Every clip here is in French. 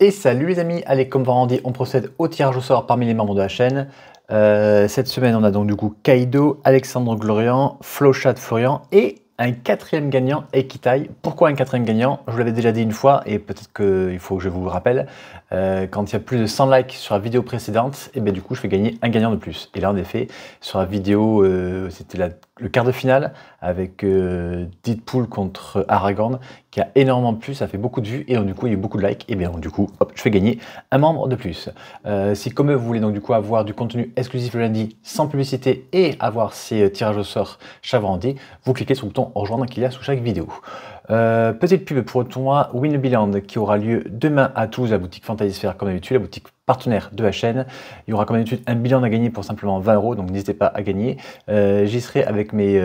Et salut les amis, allez comme vendredi on procède au tirage au sort parmi les membres de la chaîne. Cette semaine on a donc du coup Kaido, Alexandre Glorian, Flowchat Florian et un quatrième gagnant Ekitai. Pourquoi un quatrième gagnant? Je vous l'avais déjà dit une fois et peut-être qu'il faut que je vous le rappelle. Quand il y a plus de 100 likes sur la vidéo précédente, et bien du coup je fais gagner un gagnant de plus. Et là en effet sur la vidéo c'était le quart de finale avec Deadpool contre Aragorn qui a énormément plu, ça fait beaucoup de vues et donc, du coup il y a eu beaucoup de likes et bien du coup hop, je fais gagner un membre de plus. Si comme eux vous voulez donc du coup avoir du contenu exclusif le lundi sans publicité et avoir ces tirages au sort chaque vendredi, vous cliquez sur le bouton rejoindre qu'il y a sous chaque vidéo. Petite pub pour le tournoi Win the Biland qui aura lieu demain à Toulouse, la boutique Fantasy Sphere comme d'habitude, la boutique partenaire de la chaîne. Il y aura comme d'habitude un bilan à gagner pour simplement 20 €, donc n'hésitez pas à gagner. J'y serai avec mes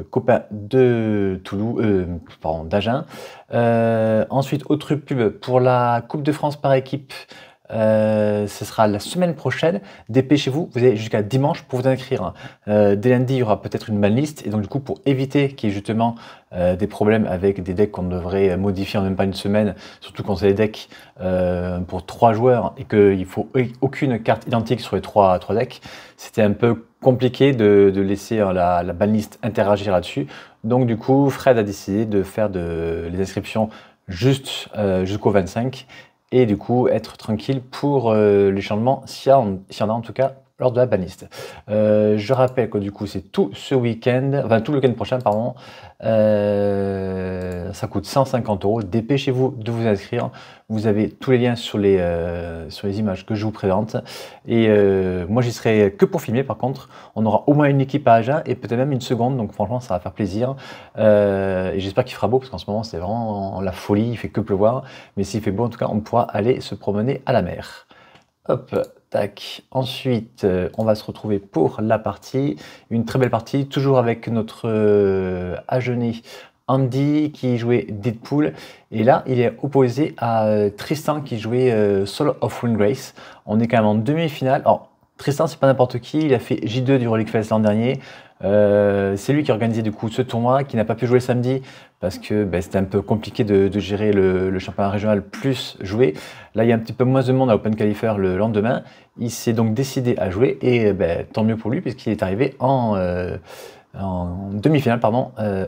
copains de Toulouse, pardon, d'Agen. Ensuite, autre pub pour la Coupe de France par équipe. Ce sera la semaine prochaine. Dépêchez-vous, vous avez jusqu'à dimanche pour vous inscrire. Dès lundi, il y aura peut-être une banlist et donc du coup pour éviter qu'il y ait justement des problèmes avec des decks qu'on devrait modifier en même pas une semaine, surtout quand c'est des decks pour 3 joueurs et qu'il ne faut aucune carte identique sur les 3 decks, c'était un peu compliqué de laisser la banlist interagir là-dessus. Donc du coup, Fred a décidé de faire les inscriptions juste jusqu'au 25 et du coup être tranquille pour les changements s'il y en a en tout cas lors de la banlist. Je rappelle que du coup c'est tout ce week-end, enfin tout le week-end prochain pardon, ça coûte 150 €, dépêchez-vous de vous inscrire, vous avez tous les liens sur les images que je vous présente et moi j'y serai que pour filmer par contre, on aura au moins une équipe à Agen et peut-être même une seconde donc franchement ça va faire plaisir et j'espère qu'il fera beau parce qu'en ce moment c'est vraiment la folie, il fait que pleuvoir mais s'il fait beau en tout cas on pourra aller se promener à la mer. Hop, tac. Ensuite, on va se retrouver pour la partie. Une très belle partie, toujours avec notre Agenais Andy qui jouait Deadpool. Et là, il est opposé à Tristan qui jouait Soul of Windgrace. On est quand même en demi-finale. Alors, Tristan, c'est pas n'importe qui. Il a fait J2 du Relic Fest l'an dernier. C'est lui qui a organisé du coup ce tournoi, qui n'a pas pu jouer samedi parce que c'était un peu compliqué de gérer le championnat régional plus jouer. Là, il y a un petit peu moins de monde à Open Qualifier le lendemain. Il s'est donc décidé à jouer et tant mieux pour lui puisqu'il est arrivé en demi-finale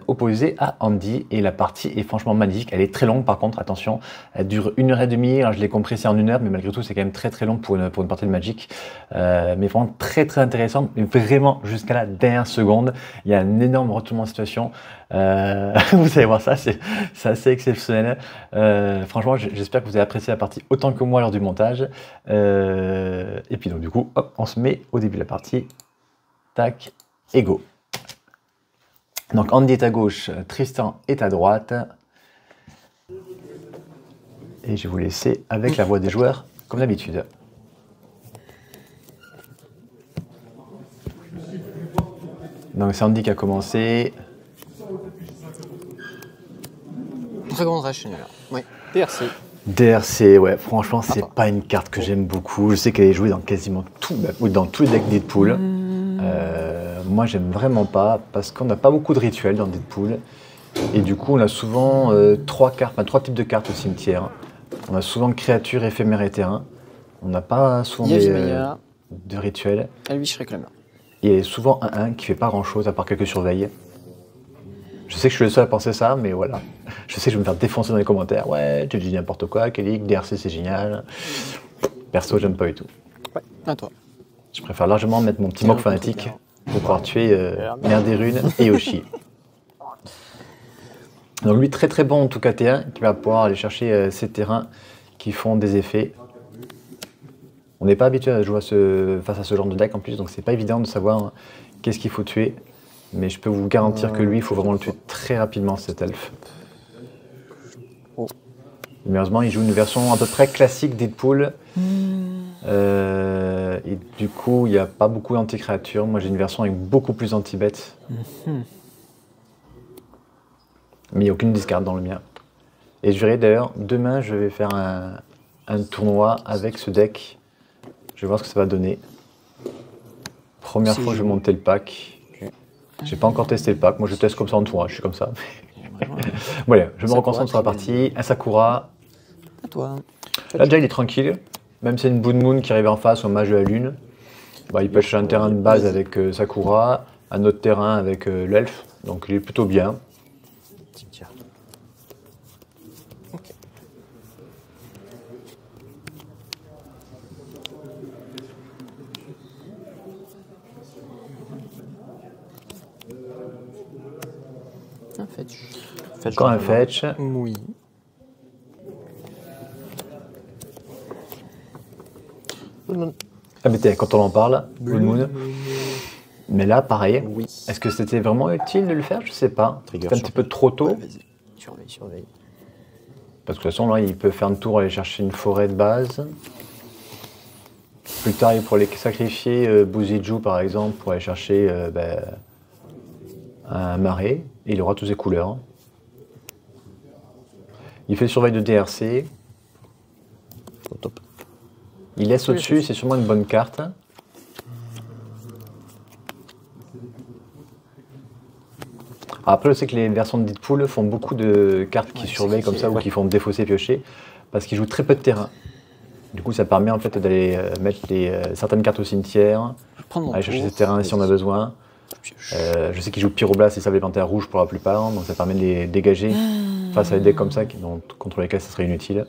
opposé à Andy et la partie est franchement magnifique. Elle est très longue par contre, attention, elle dure 1h30, alors je l'ai compressée en 1 heure mais malgré tout c'est quand même très long pour une partie de Magic, mais vraiment très intéressante, mais vraiment jusqu'à la dernière seconde, il y a un énorme retournement de situation, vous allez voir ça, c'est assez exceptionnel, franchement j'espère que vous avez apprécié la partie autant que moi lors du montage, et puis donc du coup hop, on se met au début de la partie, tac, et go. Donc Andy est à gauche, Tristan est à droite. Et je vais vous laisser avec la voix des joueurs, comme d'habitude. Donc c'est Andy qui a commencé. Dragon Rush, oui. DRC. DRC, ouais, franchement, c'est pas une carte que j'aime beaucoup. Je sais qu'elle est jouée dans quasiment tout, dans tous les decks Deadpool. Moi, j'aime vraiment pas parce qu'on n'a pas beaucoup de rituels dans Deadpool. Et du coup, on a souvent 3 types de cartes au cimetière. On a souvent créatures, éphémères et terrains. On n'a pas souvent de rituels. Elvish Reclaimer. Et il y a souvent un 1 qui fait pas grand chose à part quelques surveilles. Je sais que je suis le seul à penser ça, mais voilà. Je sais que je vais me faire défoncer dans les commentaires. Ouais, tu dis n'importe quoi, Kelly, DRC c'est génial. Perso, j'aime pas du tout. Ouais, à toi. Je préfère largement mettre mon petit mock fanatique pour pouvoir tuer Mère des Runes et Yoshi. Donc lui, très bon en tout cas T1, qui va pouvoir aller chercher ces terrains qui font des effets. On n'est pas habitué à jouer face à ce genre de deck en plus, donc c'est pas évident de savoir qu'est-ce qu'il faut tuer. Mais je peux vous garantir que lui, il faut vraiment le tuer très rapidement, cet elfe. Malheureusement, il joue une version à peu près classique Deadpool. Et du coup, il n'y a pas beaucoup d'anti-créatures. Moi, j'ai une version avec beaucoup plus d'anti-bêtes. Mais il n'y a aucune discard dans le mien. Et je verrai d'ailleurs, demain, je vais faire un tournoi avec ce deck. Je vais voir ce que ça va donner. Première fois que je vais monter le pack. J'ai pas encore testé le pack. Moi, je teste comme ça en tournoi. Je suis comme ça. Voilà, je me reconcentre sur la partie. Un Sakura. À toi. Là déjà il est tranquille, même si c'est une Boon Moon qui arrive en face au mage de la lune, bah, il peut chercher un terrain de base avec Sakura, un autre terrain avec l'elfe, donc il est plutôt bien. Cimetière. Ok. Un fetch. Quand un fetch, Oui. ah mais tiens, quand on en parle, Boon Moon, mais là pareil, Oui. est-ce que c'était vraiment utile de le faire? Je sais pas, Trigger c'est un petit peu trop tôt, Ouais, vas-y. Surveille, surveille. parce que de toute façon là il peut faire un tour aller chercher une forêt de base. Plus tard il pourrait sacrifier Buziju par exemple pour aller chercher un marais, et il aura toutes ses couleurs. Il fait surveille de DRC, Au top. il laisse au-dessus, c'est sûrement une bonne carte. Après, je sais que les versions de Deadpool font beaucoup de cartes qui surveillent comme ça ou qui font défausser, piocher, parce qu'ils jouent très peu de terrain. Du coup, ça permet en fait d'aller mettre certaines cartes au cimetière, aller chercher ces terrains si on a besoin. Je sais qu'ils jouent Pyroblast et Sable et Panthère Rouge pour la plupart, donc ça permet de les dégager face à des decks comme ça, contre lesquels ça serait inutile.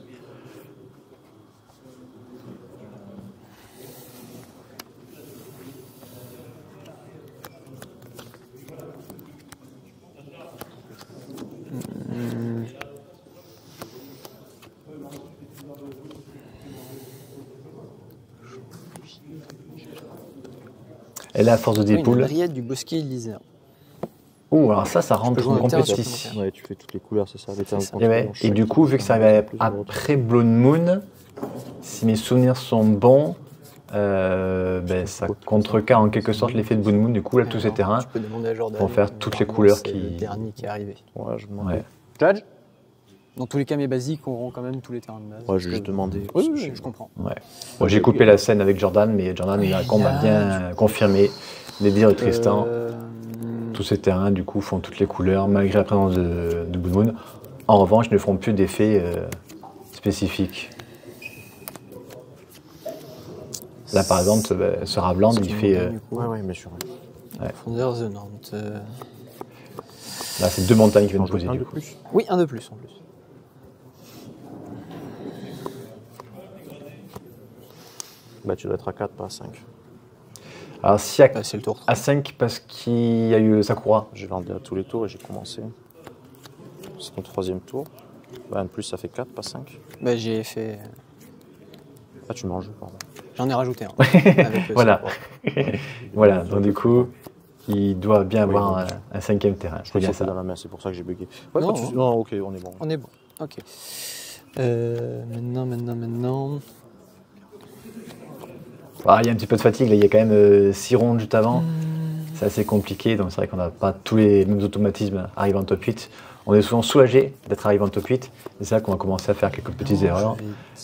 Et là, à force de Deadpool. Une Dryade du Bosquet Elyséen. Ouh, alors ça rentre jouer en un terrain compétition. Ouais, tu fais toutes les couleurs, c'est ça. Les terrains Et, ouais, et du coup, vu que ça arrive après Blood Moon, si mes souvenirs sont bons, ça contrecarre en quelque sorte l'effet de Blood Moon. Du coup, là, tous ces terrains Tu peux demander à Jordan. vont faire toutes les couleurs c'est qui. le dernier qui est arrivé. Ouais, je demande. Ouais. Judge. Dans tous les cas, mes basiques auront quand même tous les terrains de base. Ouais, j'ai juste demandé. Oui, oui, je comprends. Ouais. Bon, j'ai coupé la scène avec Jordan, mais Jordan il a bien confirmé les dires de Tristan. Tous ces terrains, du coup, font toutes les couleurs, malgré la présence de Blood Moon. En revanche, ils ne feront plus d'effets spécifiques. Là, par exemple, ce Ravland, il fait. Ouais, bien sûr. Fondeur The Nantes. Là, c'est 2 montagnes qui viennent On de poser, un du de coup. plus. Oui, un de plus en plus. Bah, tu dois être à 4, pas à 5. Alors, si à, Bah, c'est le tour. à 5, parce qu'il y a eu Sakura. J'ai vendu à tous les tours et j'ai commencé. C'est mon 3e tour. Bah, en plus, ça fait 4, pas 5. Bah, j'ai fait. Ah, tu m'en joues, pardon. J'en ai rajouté un. Avec le Voilà. Sakura. Voilà, donc du coup, il doit bien avoir un 5e terrain. Je C'est bien crois que ça. dans la main, c'est pour ça que j'ai bugué. Ouais, Non, pas de soucis. Non, ok, on est bon. On est bon. Ok. Maintenant. Ah, il y a un petit peu de fatigue, là. Il y a quand même 6 rondes juste avant. C'est assez compliqué, donc c'est vrai qu'on n'a pas tous les mêmes automatismes arrivant en top 8. On est souvent soulagé d'être arrivé en top 8. C'est ça qu'on va commencer à faire quelques petites erreurs.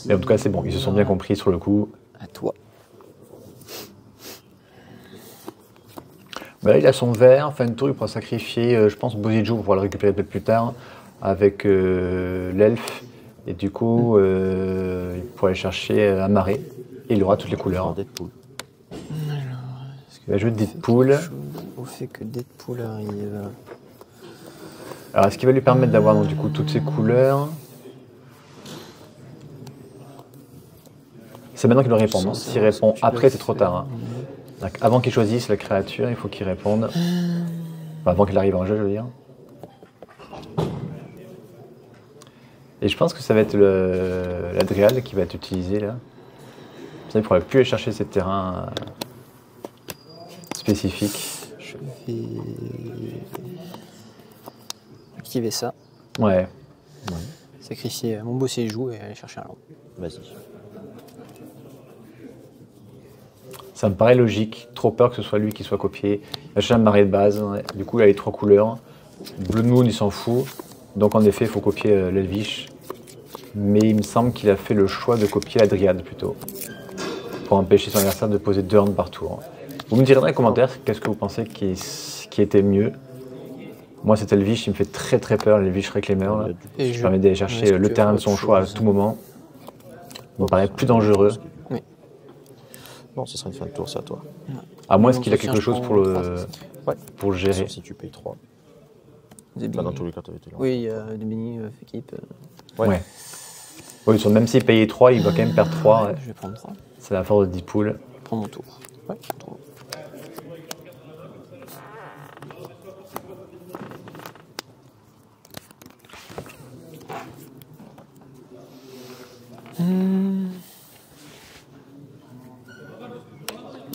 Mais en tout cas, c'est bon, ils se sont bien compris sur le coup. À toi. Bah là, il a son vert, fin de tour, il pourra sacrifier, je pense, Boziju pour pouvoir le récupérer peut-être plus tard, avec l'elfe. Et du coup, il pourra aller chercher un marais. Et il aura toutes les couleurs. Deadpool. Il va jouer Deadpool. Au fait que Deadpool arrive. Alors, est-ce qu'il va lui permettre d'avoir donc, du coup toutes ces couleurs? C'est maintenant qu'il doit répondre. hein. S'il répond après, c'est trop tard. hein. Donc, avant qu'il choisisse la créature, il faut qu'il réponde. Enfin, avant qu'il arrive en jeu, je veux dire. Et je pense que ça va être la Dryade qui va être utilisée là. Ça, il ne pourra plus aller chercher ces terrains spécifiques. Je vais activer ça, Ouais. sacrifier mon beau séjour et aller chercher un land. Vas-y. Ça me paraît logique. Trop peur que ce soit lui qui soit copié. Il va chercher un marais de base. Ouais. Du coup, il a les 3 couleurs. Blood Moon, il s'en fout. Donc, en effet, il faut copier l'Elvish. Mais il me semble qu'il a fait le choix de copier la Dryade plutôt. Pour empêcher son adversaire de poser 2 hands par tour. Vous me direz dans les commentaires qu'est-ce que vous pensez qui était mieux. Moi, cet Elvish, il me fait très peur, l'Elvish Reclaimer. Là. Et Qui permet d'aller chercher le terrain de son choix à tout moment. Il me paraît plus dangereux. Oui. Non, ce sera une fin de tour, c'est à toi. À moins Donc, qu'il a si quelque je chose prends pour le, trois, c'est ça. Ouais. pour le gérer. Sauf si tu payes 3. Des Bah, dans bini. tous les cas, tu avais été là. Oui, des bini, équipe. Ouais. Oui, même s'il payait 3, il va quand même perdre 3. Ouais. Je vais prendre 3. C'est la force de 10 poules. Je prends mon tour. Ouais. 3.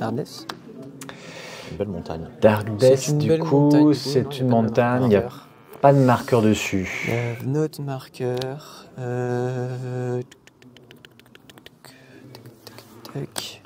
Ardès. Une belle montagne. Dark Death, C'est une du belle coup, montagne, c'est une non, montagne. Il n'y a marqueur. pas de marqueur dessus. Note marqueur. Tac.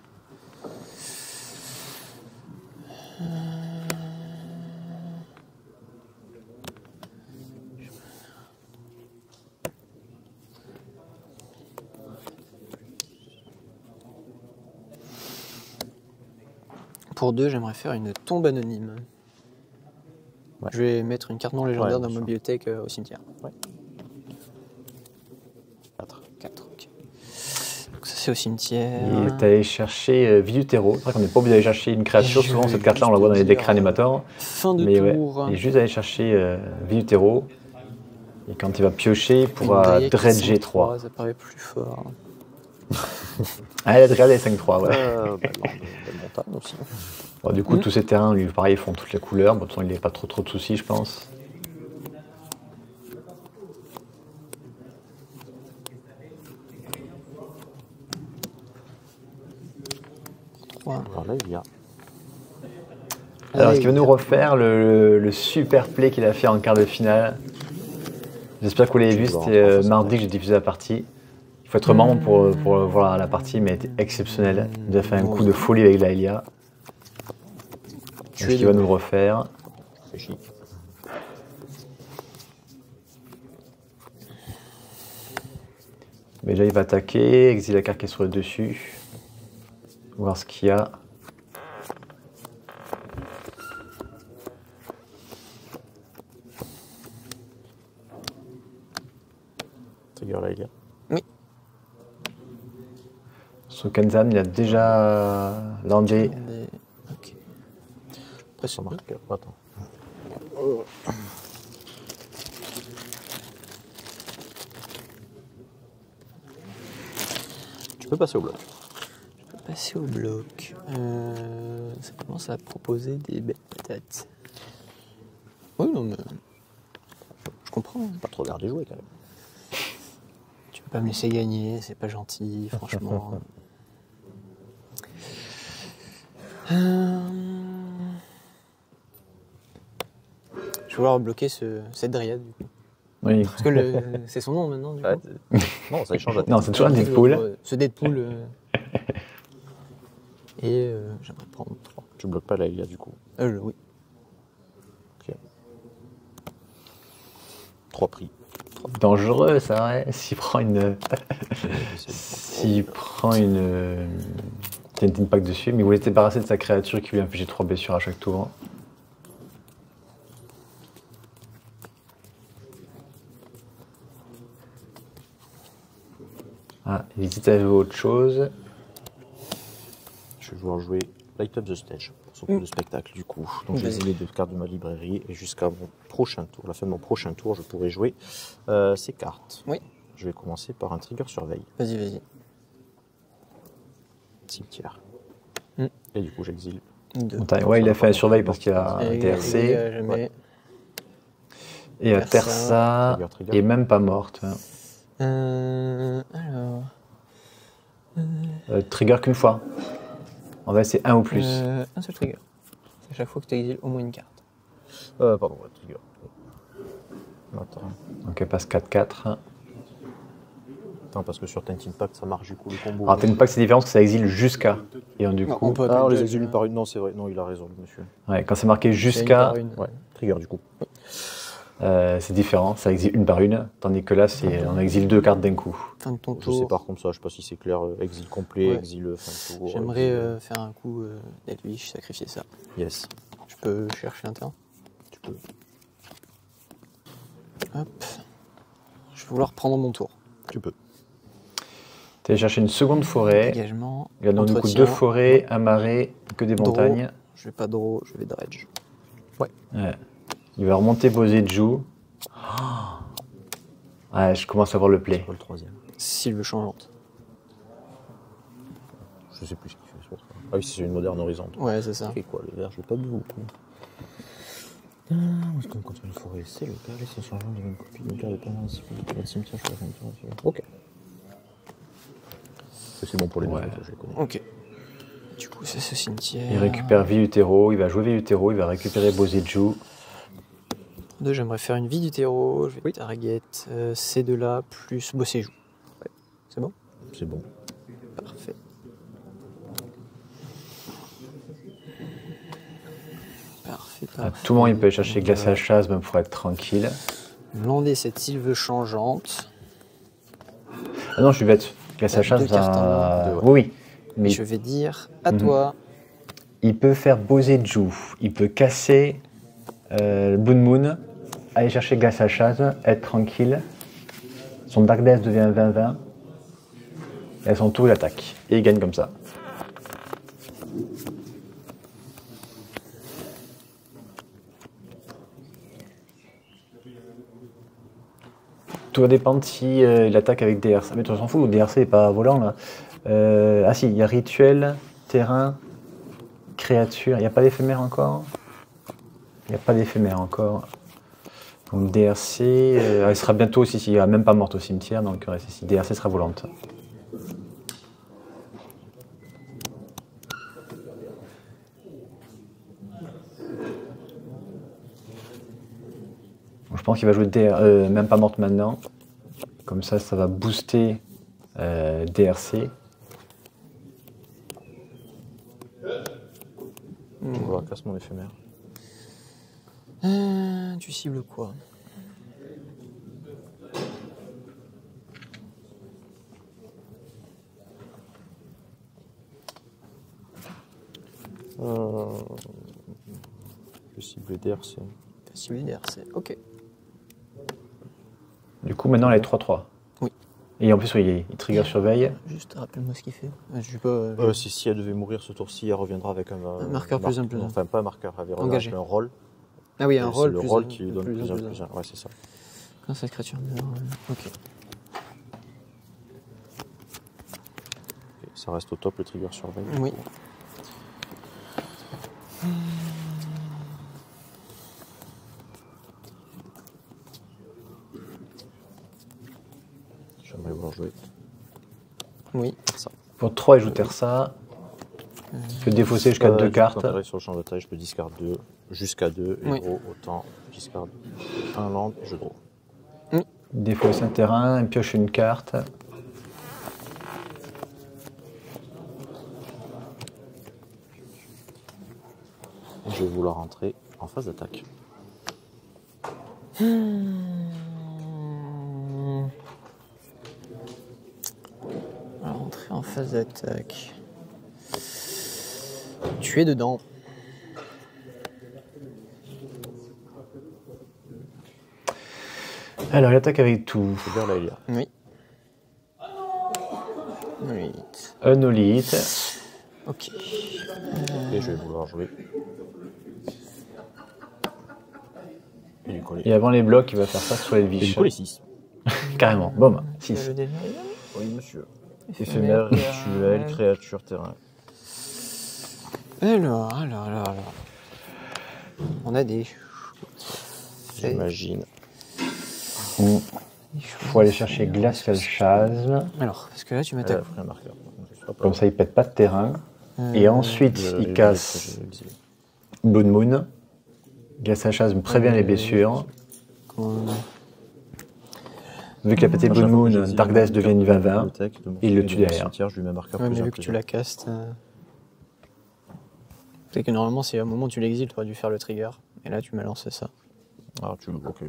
Pour 2, j'aimerais faire une tombe anonyme. Ouais. Je vais mettre une carte non légendaire Ouais, dans bien ma sûr. bibliothèque au cimetière. 4. 4, ok. Donc ça c'est au cimetière. Il est allé chercher Vidutero. C'est vrai qu'on n'est pas obligé d'aller chercher une créature. Je Souvent, vais cette carte-là, on la voit dans les juste decks dire, Animator. Fin de Mais ouais, tour. il est juste allé chercher Vidutero. Et quand il va piocher, il pourra Une Drake dredger 5-3, 3. ça paraît plus fort. Ah, la Dread est 5-3, ouais. Belle montagne aussi. Bon, du coup, tous ces terrains, lui, pareil, font toutes les couleurs. Bon, de toute façon, il n'y a pas trop de soucis, je pense. Ouais. Alors là, il y a. Alors, est-ce qu'il va nous refaire le super play qu'il a fait en quart de finale? J'espère que vous l'avez vu, c'était mardi que j'ai diffusé la partie. Il faut être membre pour voir la partie, mais elle était exceptionnelle. Il a fait un coup de folie avec la Elia. Est-ce qu'il va nous le refaire? Réfléchis. Déjà, il va attaquer, exile la carte qui est sur le dessus. Voir ce qu'il y a. Trigger là, il y a. Oui. Son Kenzan, il a déjà landé. Ok. Après, son marqueur. Attends. Tu peux passer au bloc. Passer au bloc. Ça commence à proposer des belles patates. Oui, non, mais. Je comprends. Pas trop l'air de jouer quand même. Tu peux pas me laisser gagner, c'est pas gentil, franchement. Je vais vouloir bloquer cette dryade du coup. Oui. Parce que c'est son nom maintenant du coup. Non, ça échange la tête. Non, c'est toujours un Deadpool. Ce Deadpool. Et j'aimerais prendre 3. Tu bloques pas la Elia du coup. Oui. Ok. 3 prix. Dangereux, ça, ouais. S'il prend une. S'il prend une. Tintin Pack dessus, mais il voulait se débarrasser de sa créature qui lui infligeait 3 blessures à chaque tour. Ah, il hésite à jouer autre chose. Je vais vouloir jouer Light Up the Stage pour son coup de spectacle du coup. Donc j'ai les 2 cartes de ma librairie et jusqu'à mon prochain tour, la fin de mon prochain tour, je pourrai jouer ces cartes. Oui. Je vais commencer par un trigger surveille, Vas-y. cimetière. Mm. Et du coup j'exile. Montagne. Ouais, il a fait un surveil parce qu'il a TRC. Jamais. Et à Tersa, Trigger. et même pas morte. Alors. Trigger qu'une fois. En fait, c'est un ou plus. Un seul trigger. C'est à chaque fois que tu exiles au moins une carte. Pardon, ouais, trigger. Attends. Donc elle passe 4-4. Attends, parce que sur Tintin Pact ça marche du coup le combo. Alors Tintin Pack c'est différent parce que ça exile jusqu'à. Et donc, du Non, coup, on peut Ah, on les appeler exile le- une par une. Non, c'est vrai. Non, il a raison, le monsieur. ouais, quand c'est marqué C'est une jusqu'à, par une. Ouais, trigger du coup. c'est différent. Ça exile une par une. Tandis que là, on exile 2 cartes d'un coup. Fin de ton Je tour. sépare comme ça, je sais pas si c'est clair. Exil complet, Ouais. exil fin de tour. J'aimerais faire un coup d'Elvish, sacrifier ça. Yes, Je peux chercher un terrain. tu peux. Hop. Je vais vouloir prendre mon tour. Tu peux. Tu vas chercher une seconde forêt. Dégagement. Il y a donc du coup entretien. 2 forêts, un marais, que des Draw. montagnes. Je vais pas draw, je vais dredge. Ouais. Il va remonter Boseju. Ouais, je commence à voir le play. Pas le troisième. Sylve changeante. Je sais plus ce qu'il fait sur ça. Ah oui, c'est une moderne horizonte. Ouais, c'est ça. Ça fait quoi le vert? Je l'ai pas vu beaucoup. Est-ce qu'on continue une forêt? C'est le cas, laissez changeant de une copie d'une carte de permanence. Pas de cimetière, je suis à ok. C'est bon pour les Ouais. deux, je les connais. Ok. Du coup, c'est ce cimetière. Il récupère vie du terreau, il va jouer vie du terreau, il va récupérer Boseju. Deux, j'aimerais faire une vie du terreau. Je vais target ces deux-là plus Boseju. Ouais. C'est bon? C'est bon. Parfait. Parfait, À parfait. tout moment, il peut aller chercher Glacial Chasm pour être tranquille. Lander cette sylve changeante. Ah non, je suis bête. Glacial Chasm, Deux cartes en main. oui, oui. Mais Mais je vais dire à toi. il peut faire Boseju, il peut casser Blood Moon, aller chercher Glacial Chasm, être tranquille. Son Dark Death devient 20-20. Et à son tour, il attaque. Et il gagne comme ça. Tout va dépendre si il attaque avec DRC. Mais tu s'en fous, DRC n'est pas volant là. Ah si, il y a rituel, terrain, créature. Il n'y a pas d'éphémère encore. Il n'y a pas d'éphémère encore. Donc DRC, elle sera bientôt aussi, s'il n'y a même pas morte au cimetière, donc DRC sera volante. Je pense qu'il va jouer même pas morte maintenant. Comme ça va booster DRC. Voilà, casse mon éphémère. Tu cibles quoi? Je cible DRC. T'as ciblé DRC. Ok. Du coup, maintenant, elle est 3-3. Oui. Et en plus, oui, il trigger surveille. Juste rappelle-moi ce qu'il fait. Je vais pas. Si elle devait mourir ce tour-ci, elle reviendra avec un marqueur plus un plus un. Enfin, pas un marqueur, elle reviendra Engagé. avec un rôle. Ah oui, un Et rôle. c'est le plus rôle un, qui lui donne plus un. Ouais, c'est ça. Quand cette créature meurt. Ok. Et ça reste au top, le trigger surveille. Oui. J'aimerais vouloir jouer Oui. ça. Pour 3, il joue Tersa. Il peut défausser jusqu'à 2 cartes. Quand j'arrive sur le champ de bataille, je peux discard 2, jusqu'à 2, et Oui. gros, autant discard un land, je draw. Défausser un terrain, pioche une carte. Et je vais vouloir entrer en phase d'attaque. Alors, entrer en phase d'attaque. Tu es dedans. Alors, il attaque avec tout. C'est vers là, il y a. Oui. Oui. Unolite. Ok. Et je vais vouloir jouer. Et du coup, Et avant les blocs, il va faire ça sur les et du viches. coup, les 6. Carrément. Boum. Tu as 6. le délire. Oui, monsieur. Éphémère, Rituel, créature, terrain. Alors. On a des. J'imagine. Il faut aller chercher Glacial Chasm. Alors, parce que là, tu Elle m'attaques. a pris un marqueur. Comme ça, il pète pas de terrain. Et ensuite, il casse Blood Moon. Glacial Chasm prévient les blessures. Vu qu'il a pété Blood Moon, Dark Death devient une 20-20. Il le tue derrière. Je lui mets un marqueur Ouais, mais plus un, vu que plus tu un. la castes. C'est que normalement, c'est au moment où tu l'exiles, tu aurais dû faire le trigger. Et là, tu m'as lancé ça. Ah, tu veux. Ok.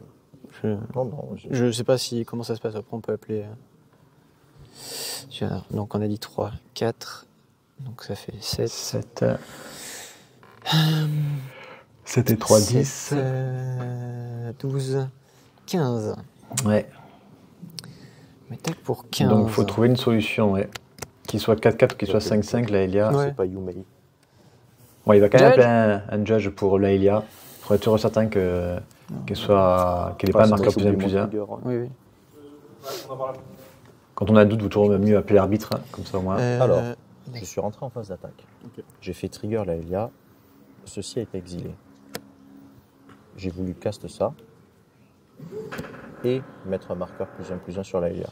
Je, Non. je sais pas si comment ça se passe. Après, on peut appeler. Donc, on a dit 3, 4. Donc, ça fait 7. 7. 7 et 3, 10. 12, 15. Ouais. Mais tac pour 15. Donc il faut trouver une solution, ouais. Qu'il soit 4-4 ou qu'il soit 5-5, Laelia. Ouais. C'est pas Yumei. Ouais, il va quand même Judge. appeler un judge pour Laelia. Il faudrait être certain qu'elle n'ait pas un marqueur plus 1/+1. Oui, oui. Quand on a un doute, vous toujours mieux appeler l'arbitre, hein, comme ça au moins. Alors, je suis rentré en phase d'attaque. Ok. J'ai fait trigger Laelia. Ceci a été exilé. J'ai voulu cast ça. Et mettre un marqueur +1/+1 sur Laelia.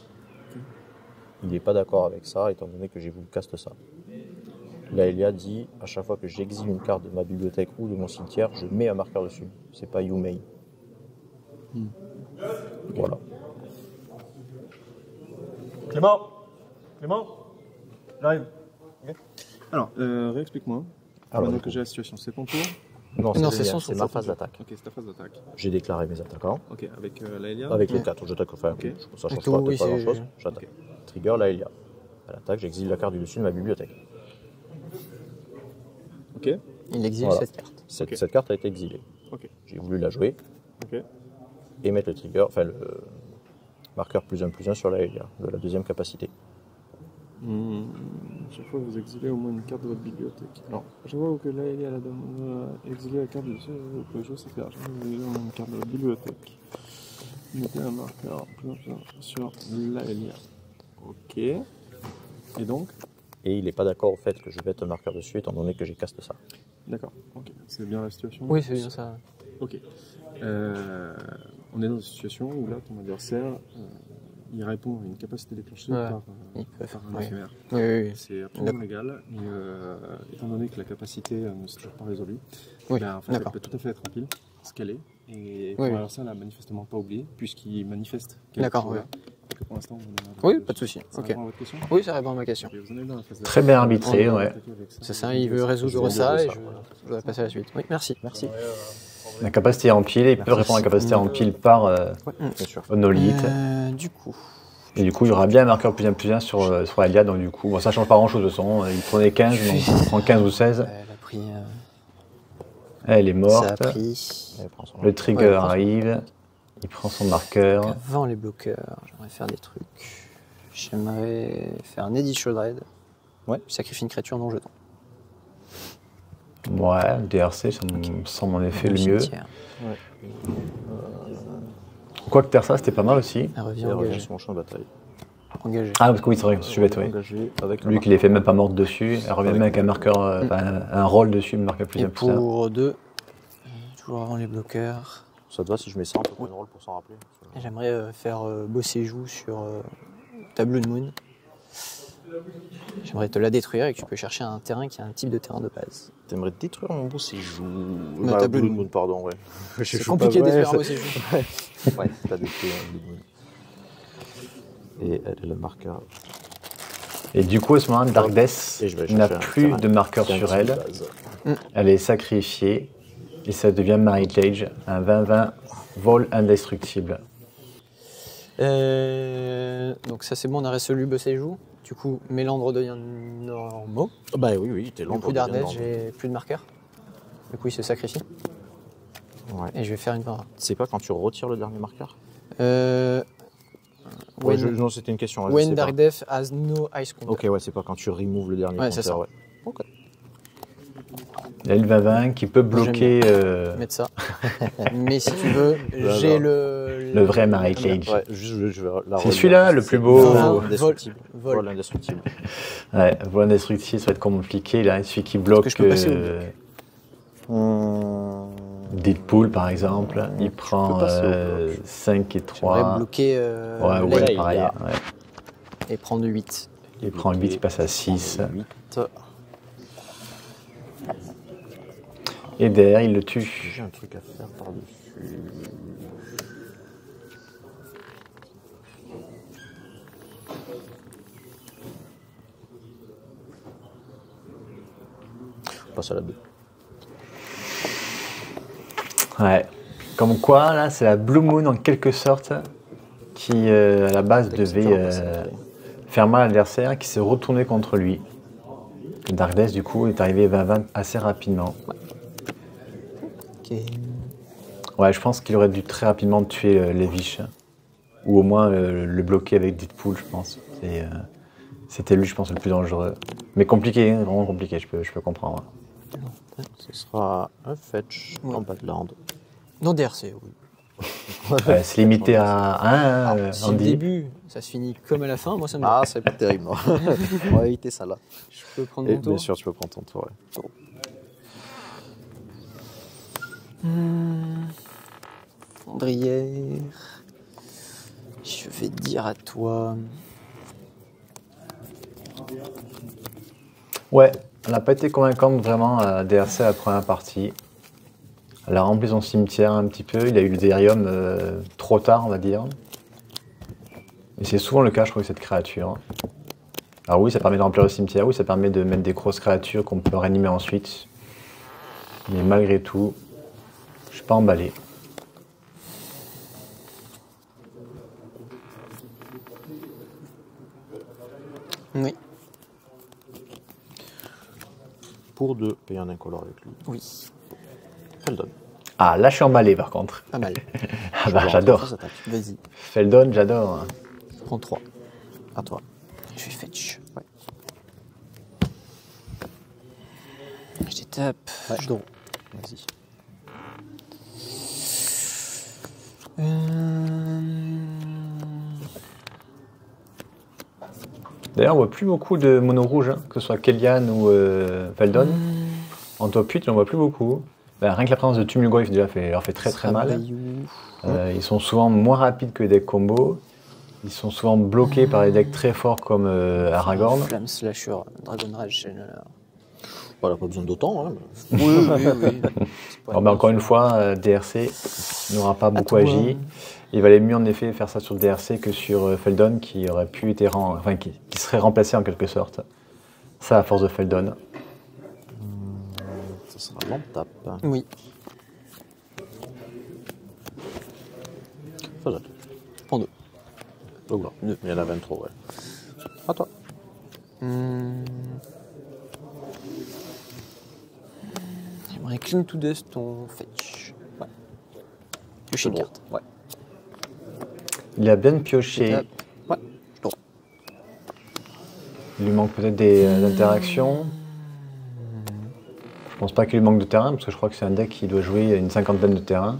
Il n'est pas d'accord avec ça, étant donné que j'ai voulu cast ça. Laelia dit, à chaque fois que j'exile une carte de ma bibliothèque ou de mon cimetière, je mets un marqueur dessus. C'est pas Yumei. Voilà. Clément, j'arrive. Alors, réexplique-moi. Alors, Maintenant du que coup. j'ai la situation, c'est ton tour. Non, Non, c'est c'est ma son phase tour. d'attaque. Ok, c'est ta phase d'attaque. J'ai déclaré mes attaquants. Ok, avec Laelia. Avec les Ouais. 4, j'attaque, enfin, Ok. ça change tout, pas, oui, pas c'est- grand-chose. J'attaque. Trigger Laelia. À l'attaque, j'exile la carte du dessus de ma bibliothèque. Ok, Il exile Voilà. cette carte. Cette, Ok. cette carte a été exilée. ok, J'ai voulu la jouer ok. et mettre le trigger, enfin le marqueur +1/+1 sur Laelia, de la deuxième capacité. Chaque fois que vous exilez au moins une carte de votre bibliothèque. Alors, je vois que Laelia a exilé la carte du dessus, vous pouvez jouer cette carte. Vous exilez au moins une carte de votre bibliothèque. Mettez un marqueur sur Laelia. Ok. Et donc, Et il n'est pas d'accord au fait que je mette un marqueur dessus, étant donné que j'ai cast ça. d'accord, ok. C'est bien la situation. Oui, c'est bien ça. Ok. On est dans une situation où là, ton adversaire, il répond à une capacité déclenchée Ouais. par Ils peuvent. un Oui, éphémère. oui, oui. C'est absolument légal, mais étant donné que la capacité ne s'est toujours pas résolue, Oui, ben, en fait, elle d'accord. peut tout à fait être remplie, ce qu'elle est. Et Oui, pour oui. l'adversaire, elle n'a manifestement pas oublié, puisqu'il manifeste qu'elle est D'accord, toujours oui. là. Et que pour l'instant, vous en avez Oui, dessus. pas de souci. Ça Ok. répond à votre question Oui, ça répond à ma question. Ok, vous en êtes dans la phase Très bien arbitré, On va ouais. attaquer avec ça. C'est ça, il veut résoudre Je viens de ça jouer et ça, je dois passer à la suite. Oui, merci. Merci. La capacité est remplie, il peut répondre à la capacité remplie par Bien sûr. Onolith. Du coup, Et du coup, il y aura bien un marqueur +1/+1 sur Laelia, donc du coup, bon, ça change pas grand-chose de toute façon. Il prenait 15, donc il prend 15 ou 16. elle a pris. Elle est Ça a morte. pris. Allez, prends son Le trigger Ouais, il prend son- arrive. Il prend son marqueur. Avant les bloqueurs, j'aimerais faire des trucs. J'aimerais faire un Edith Shroud. Ouais. Puis sacrifier une créature non jeton. Ouais, le DRC, ça me semble en effet Au le mieux. cimetière. Quoique Tersa, c'était pas mal aussi. Elle revient Et elle revient engagée. sur mon champ de bataille. Engagée. Ah, parce que oui, c'est vrai, je suis bête, oui. Engagé avec Lui qui les fait même pas morte dessus, elle revient même avec un marqueur, Mm. enfin, un rôle dessus, un marqueur Et +1/+1. pour 2, toujours avant les bloqueurs, Ça te va si je mets ça en peu de rôle pour s'en rappeler? j'aimerais faire bosser joue sur ta Blood Moon. J'aimerais te la détruire et que tu peux chercher un terrain qui a un type de terrain de base. T'aimerais détruire mon beau séjour? Mais t'as Blood Blood Moon. Moon, pardon, ouais. C'est compliqué de détruire un bosser joue. Ouais, t'as détruit un Blood Moon. Et elle est le marqueur. Et du coup, à ce moment, Dark Death Et je vais n'a chercher un plus terrain de marqueur qui a un sur type de elle. base. Elle est sacrifiée. Et ça devient Marriage Age, un 20-20 vol indestructible. Donc ça c'est bon, on a résolu bosser joue. Du coup, Mélandre devient normaux. Bah oui, oui, t'es Du lent. coup, Dardès, j'ai plus de marqueur. Du coup, il se sacrifie. Ouais. Et je vais faire une barre. C'est pas quand tu retires le dernier marqueur? Ouais, Non, c'était une question. je when sais Dark pas. Death has no ice counter. Ok, ouais, c'est pas quand tu removes le dernier Ouais, c'est compteur, ça. ouais. Il y a le 20-20 qui peut bloquer Mettre ça. Mais si tu veux, j'ai le le vrai Marriage Age. Ouais, juste, je vais la C'est relire. celui-là, le plus beau. Vol. Indestructible. Vol. Vol indestructible. Ouais, vol indestructible, ça va être compliqué. Là, il suffit qu'il bloque je peux passer Deadpool, par exemple. Il prend peux passer au bloc. 5 et J'aimerais 3. bloquer Ouais, ouais, Lane pareil. là. Ouais. et prendre 8. Il prend 8, il passe à 6. 8. Et derrière, il le tue. J'ai un truc à faire par-dessus. On passe à la 2. Ouais. Comme quoi, là, c'est la Blue Moon en quelque sorte qui, à la base, devait faire mal à l'adversaire, qui s'est retourné contre lui. Dark Death, du coup, est arrivé 20-20 assez rapidement. Ok. Ouais, je pense qu'il aurait dû très rapidement tuer Levish. Ou au moins le bloquer avec Deadpool, je pense. C'était lui, je pense, le plus dangereux. Mais compliqué, hein, vraiment compliqué, je peux comprendre. Ce sera un fetch Ouais. en Badland. Non, DRC, oui. Ouais, c'est limité à 1, Si le Andy. début, ça se finit comme à la fin, moi ça me va. Ah, c'est pas terrible, non. On va éviter ça là. Je peux prendre Et mon tour. bien sûr, tu peux prendre ton tour. Ouais. Fondrière. Je vais dire à toi. Ouais, elle n'a pas été convaincante vraiment à DRC à la première partie. Elle a rempli son cimetière un petit peu, il a eu le délirium trop tard, on va dire. Et c'est souvent le cas, je trouve, avec cette créature. Alors oui, ça permet de remplir le cimetière, oui, ça permet de mettre des grosses créatures qu'on peut réanimer ensuite. Mais malgré tout, je suis pas emballé. Oui. Pour 2, payer un incolore avec lui. Oui. Feldon. Ah, là je suis emballé par contre. Pas mal. Ah bah j'adore. Vas-y. Feldon, j'adore. Je prends 3. À toi. Je vais fetch. Ouais. Je les tape. Ouais, je drôle. Vas-y. D'ailleurs, on voit plus beaucoup de mono rouge, hein, que ce soit Kellyanne ou Feldon. En top 8, on voit plus beaucoup. Ben, rien que la présence de Tumulgoyf déjà leur fait très mal. Ils sont souvent moins rapides que les decks combo. Ils sont souvent bloqués par des decks très forts comme Aragorn. Flamme Slasher, Dragon Rage. Voilà, pas besoin d'autant. Hein. Oui, oui, oui. Alors, ben, encore une fois, DRC n'aura pas beaucoup toi. agi. Il valait mieux en effet faire ça sur le DRC que sur Feldon qui aurait pu être qui serait remplacé en quelque sorte. Ça à force de Feldon. Ça sera long tape. Oui. Faisable. Je prends 2. Donc là, il y en a 23, ouais. À toi. J'aimerais clean to dust ton fetch. Ouais. Piocher une carte. Ouais. Il a bien pioché. Ouais. Je drôle. Il lui manque peut-être des interactions. Je pense pas qu'il lui manque de terrain, parce que je crois que c'est un deck qui doit jouer une cinquantaine de terrains.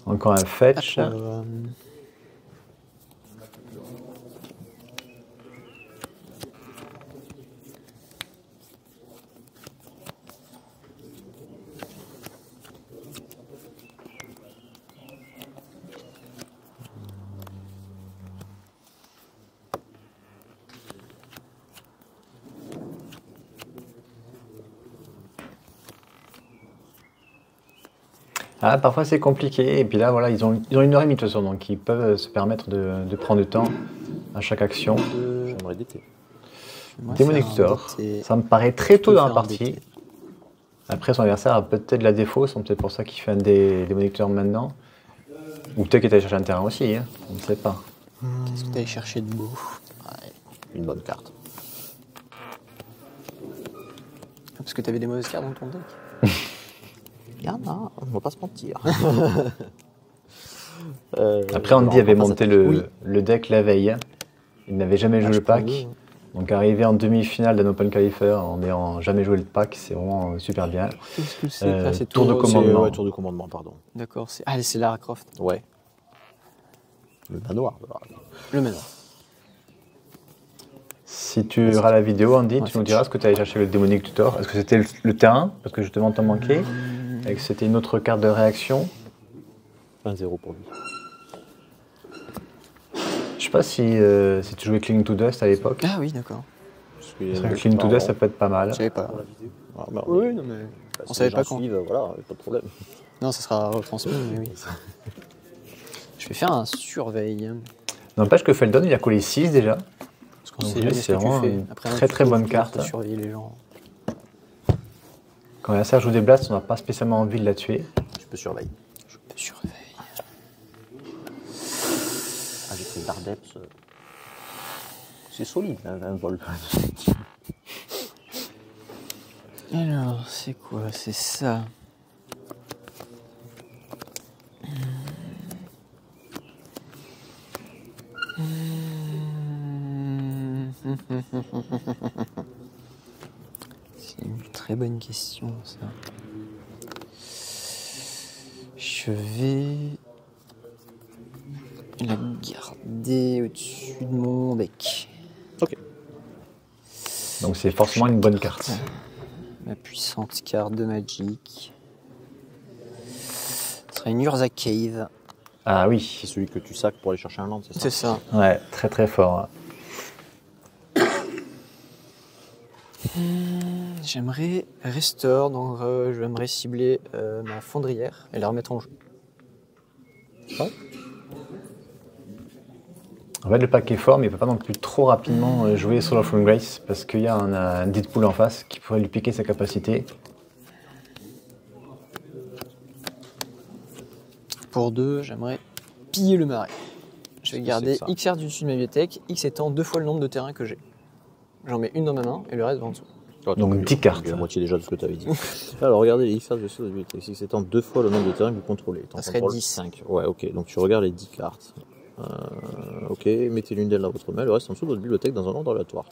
Encore un fetch. Ah, parfois c'est compliqué, et puis là voilà, ils ont 1h30 de toute façon, donc ils peuvent se permettre de prendre du temps à chaque action. J'aimerais d'été. Démonictor, ça me paraît très tôt dans la partie. Après son adversaire a peut-être la défaut, c'est peut-être pour ça qu'il fait un démonicteur maintenant. Ou peut-être qu'il est allé chercher un terrain aussi, hein. On ne sait pas. Qu'est-ce que tu allé chercher de beau? Ouais, une bonne carte. Parce que tu avais des mauvaises cartes dans ton deck. Il y en a, on va pas se mentir. Après Andy avait monté le deck la veille. Hein. Il n'avait jamais joué le pack. Donc arrivé en demi-finale d'un Open Qualifier en n'ayant jamais joué le pack, c'est vraiment super bien. Qu'est-ce que c'est c'est tour de commandement. Ouais, tour de commandement, pardon. D'accord, c'est Lara Croft. Ouais. Le manoir. Le manoir. Si tu verras la vidéo, Andy, tu nous diras ce que tu allais chercher le démonique tutor. Est-ce que c'était le terrain? Parce que justement, t'en manquais. Et que c'était une autre carte de réaction. 1-0 pour lui. Je sais pas si tu jouais Cling to Dust à l'époque. Ah oui, d'accord. Parce que Cling to Dust, ça peut être pas mal. Je savais pas. Oui, non mais. on savait pas quand. Voilà, pas de problème. Non, ça sera retransmis, mais oui. Je vais faire un surveille. N'empêche que Feldon, il a collé 6 déjà. Parce qu'on Donc sait lui, jamais ce c'est que tu vraiment fais. une Après, très très bonne carte. Surveiller les gens. Quand l'adversaire joue des blasts, on n'a pas spécialement envie de la tuer. Je peux surveiller. Je peux surveiller. Ah, j'ai pris Dardeps. C'est solide, hein, un vol. Alors, c'est quoi? C'est ça. C'est une très bonne question, ça. Je vais la garder au-dessus de mon bec. Ok. Donc c'est forcément une bonne carte. Ma puissante carte de Magic. Ce sera une Urza Cave. Ah oui. C'est celui que tu sacs pour aller chercher un land, c'est ça? C'est ça. Ouais, très très fort. J'aimerais restore, donc j'aimerais cibler ma fondrière et la remettre en jeu. Ouais. En fait, le pack est fort, mais il ne peut pas non plus trop rapidement jouer Soul of Grace parce qu'il y a un Deadpool en face qui pourrait lui piquer sa capacité. Pour 2, j'aimerais piller le marais. Je vais garder c'est que ça XR du dessus de ma bibliothèque, X étant 2 fois le nombre de terrains que j'ai. J'en mets une dans ma main et le reste va en dessous. Donc 10 cartes. La moitié déjà de ce que tu avais dit. Alors regardez les XR de ce bibliothèque. Si c'est en 2 fois le nombre de terrains que vous contrôlez. Ça serait 10. 5. Ouais, ok. Donc tu regardes les 10 cartes. Ok, mettez l'une d'elles dans votre main, le reste en dessous de votre bibliothèque dans un ordre aléatoire.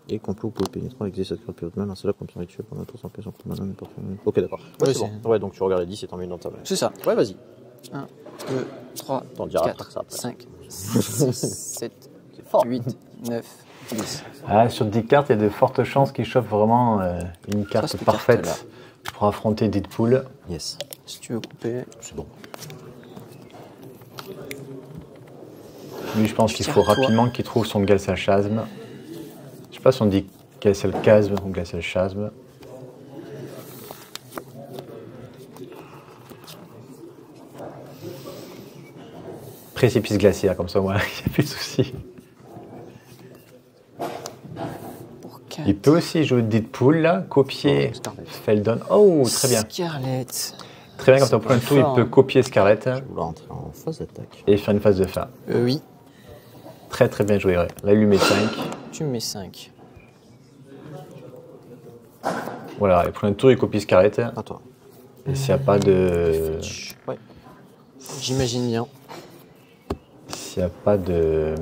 Et complot, vous pouvez pénétrer avec cette carte pilote main, c'est là comme un rituel pendant un tour sans pièce en coup de main, n'importe où. Ok, d'accord. Ouais, Ouais, c'est bon. Ouais, donc tu regardes les 10 et t'en mets une dans ta main. C'est ça. Ouais, vas-y. 1, 2, 3, T'en diras 4, ça après. 5, 6, 7, 8, 9, 10. Ah, sur 10 cartes, il y a de fortes chances qu'il chope vraiment une carte cette parfaite carte-là. pour affronter Deadpool. Yes. Si tu veux couper, C'est bon. Lui, je pense qu'il faut Tire-toi. rapidement qu'il trouve son Glacial Chasm. Je sais pas si on dit Glacial Chasm ou Glacial Chasm. Précipice glaciaire, comme ça, moi, il n'y a plus de soucis. pour 4. Il peut aussi jouer Deadpool, là, copier Oh, Scarlet. Feldon. Oh, très bien. Scarlett. Très bien, comme ça, au C'est point de pas tour, il fort, peut hein. copier Scarlett Je vais vouloir entrer en phase d'attaque. et faire une phase de fin. Oui, Très très bien joué, ouais. Là, il lui met 5. tu me mets 5. Voilà, et point de tour, il copie Scarlett. À toi. Et s'il n'y a pas de... Ouais. J'imagine bien. S'il n'y a pas de...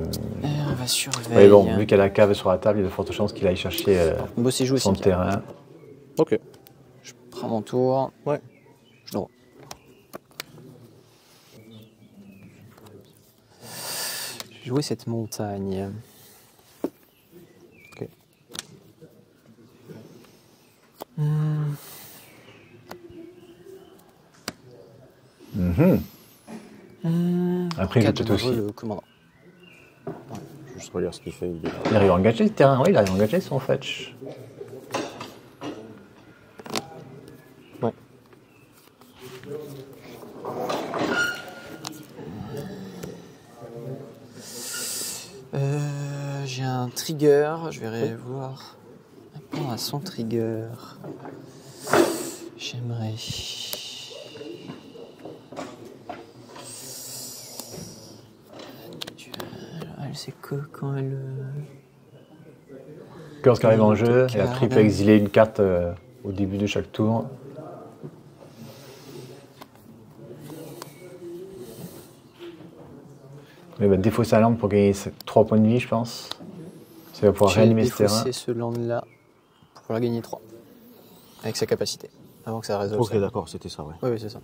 On va surveiller. Mais bon, vu qu'il y a la cave sur la table, il y a de fortes chances qu'il aille chercher Bosser joue aussi son bien. terrain. Ok. Je prends mon tour. Ouais. Je le Je vais jouer cette montagne. Ok. Après, il joue Quatre peut-être aussi. le commandant. Je vais juste relire ce qu'il fait. Il est là. Il arrive à engager le terrain, oui, il arrive à engager son fetch. Ouais. J'ai un trigger, je vais voir répondre à son trigger. J'aimerais. Elle sait que quand elle. Lorsqu'il arrive en jeu, il a Carte. triple exilé une carte au début de chaque tour. Il va défausser sa lampe pour gagner 3 points de vie, je pense. Ça va pouvoir Je vais réanimer ce terrain. défausser ce land-là pour pouvoir gagner 3. Avec sa capacité. Avant que ça résolve. Ok, ça. d'accord, c'était ça, ouais. Oui, c'est ça.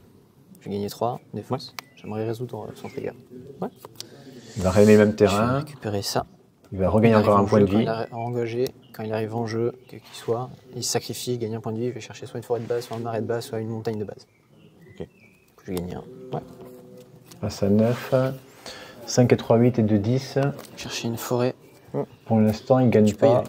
Je vais gagner 3, défausse. J'aimerais résoudre son trigger. Il va réanimer le même Je vais terrain. récupérer ça. Il va regagner Il encore arrive un en point de jeu, vie. Quand il arrive engagé, quand il arrive en jeu, quel qu'il soit, il se sacrifie, il gagne un point de vie, il va chercher soit une forêt de base, soit un marais de base, soit une montagne de base. Ok. Je vais gagner un. Ouais. Passe à 9. 5 et 3, 8 et 2, 10. Chercher une forêt. Pour l'instant, il ne gagne Tu peux y pas. aller.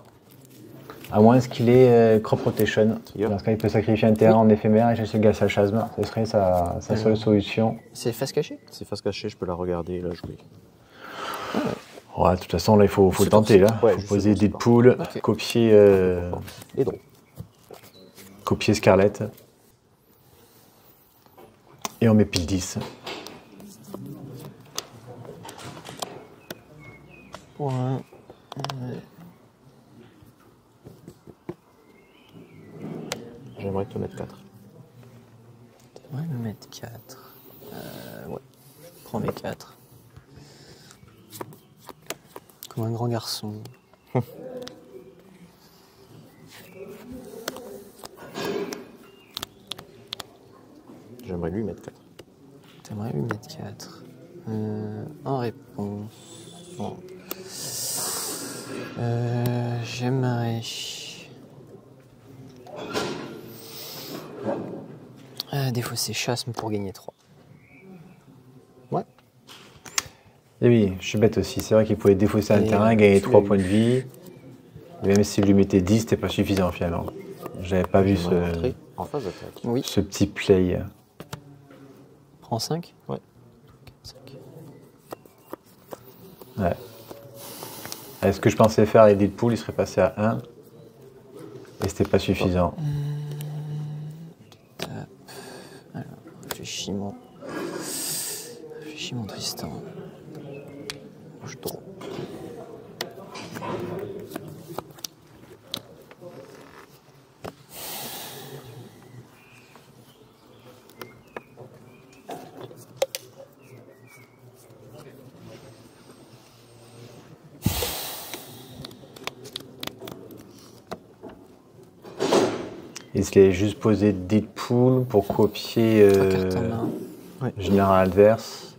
À moins qu'il ait Crop Rotation. Yep. Dans ce cas, il peut sacrifier un terrain en éphémère et chercher le Glacial Chasm. Ce serait sa seule solution. C'est face cachée. C'est face cachée, je peux la regarder et la jouer. Ouais, de toute façon, là, il faut le C'est tenter. pour Là. Ouais, faut justement, poser c'est Deadpool, Ok. copier, Et donc, copier Scarlett. Et on met pile 10. Pour un. te mettre 4. Ouais, me mettre 4. Ouais. Prends mes 4. Comme un grand garçon. J'aimerais lui mettre 4. T'aimerais lui mettre 4. En réponse. Bon. J'aimerais. Défausser chasme pour gagner 3. Ouais. Et oui, je suis bête aussi. C'est vrai qu'il pouvait défausser un Et, terrain, gagner tu 3 l'as points de vie. Et même s'il lui mettait 10, c'était pas suffisant finalement. J'avais pas vu J'aimerais rentrer en phase d'attaque. Oui. ce petit play. Prends 5. Ouais. 5. Ouais. Est-ce que je pensais faire avec Deadpool, il serait passé à 1. Et c'était pas suffisant. Alors, réfléchis mon Tristan. Je draw. Il se l'est juste posé Deadpool pour copier Carte en main. général adverse.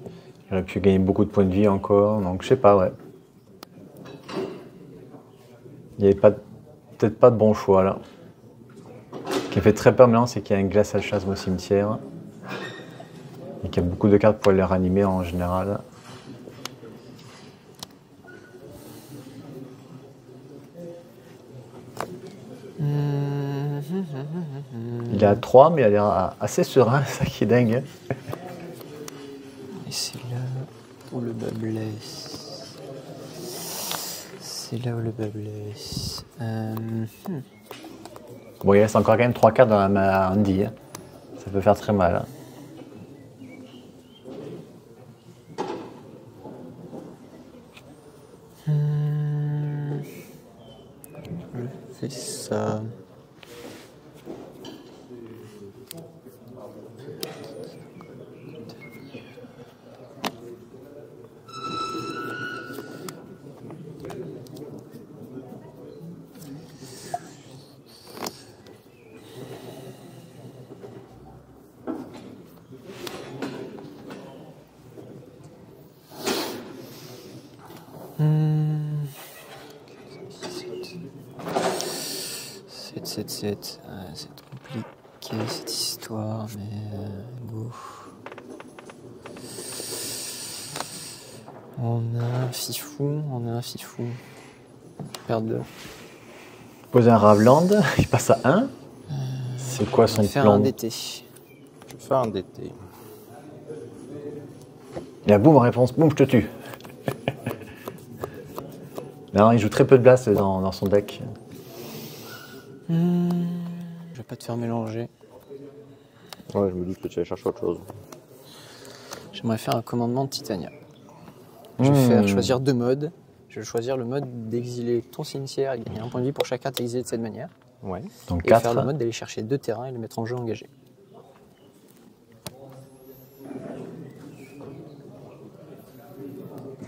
Il aurait pu gagner beaucoup de points de vie encore. Donc je sais pas, ouais. Il n'y avait peut-être pas de bon choix là. Ce qui fait très peur maintenant, c'est qu'il y a un glacial chasme au cimetière. Et qu'il y a beaucoup de cartes pour les ranimer en général. Il est à 3, mais il a l'air assez serein, c'est ça qui est dingue. Et c'est là où le bas blesse. C'est là où le bas blesse. Bon, il reste encore quand même 3 cartes dans la main à Andy. Hein. Ça peut faire très mal. Hein. Je fais ça. C'est compliqué cette histoire, mais go. On a un fifou. Je perds 2. Poser un Raveland, il passe à 1. C'est quoi son Faire plan un DT. Je vais faire un DT. Et là, boum, réponse, boum, je te tue. Non, il joue très peu de blast dans son deck. Je vais pas te faire mélanger. Ouais, je me doute que tu vas chercher autre chose. J'aimerais faire un commandement de Titania. Je vais faire choisir 2 modes. Je vais choisir le mode d'exiler ton cimetière et gagner un point de vie pour chaque carte exilée de cette manière. Ouais. Donc Et 4. faire le mode d'aller chercher 2 terrains et les mettre en jeu engagé.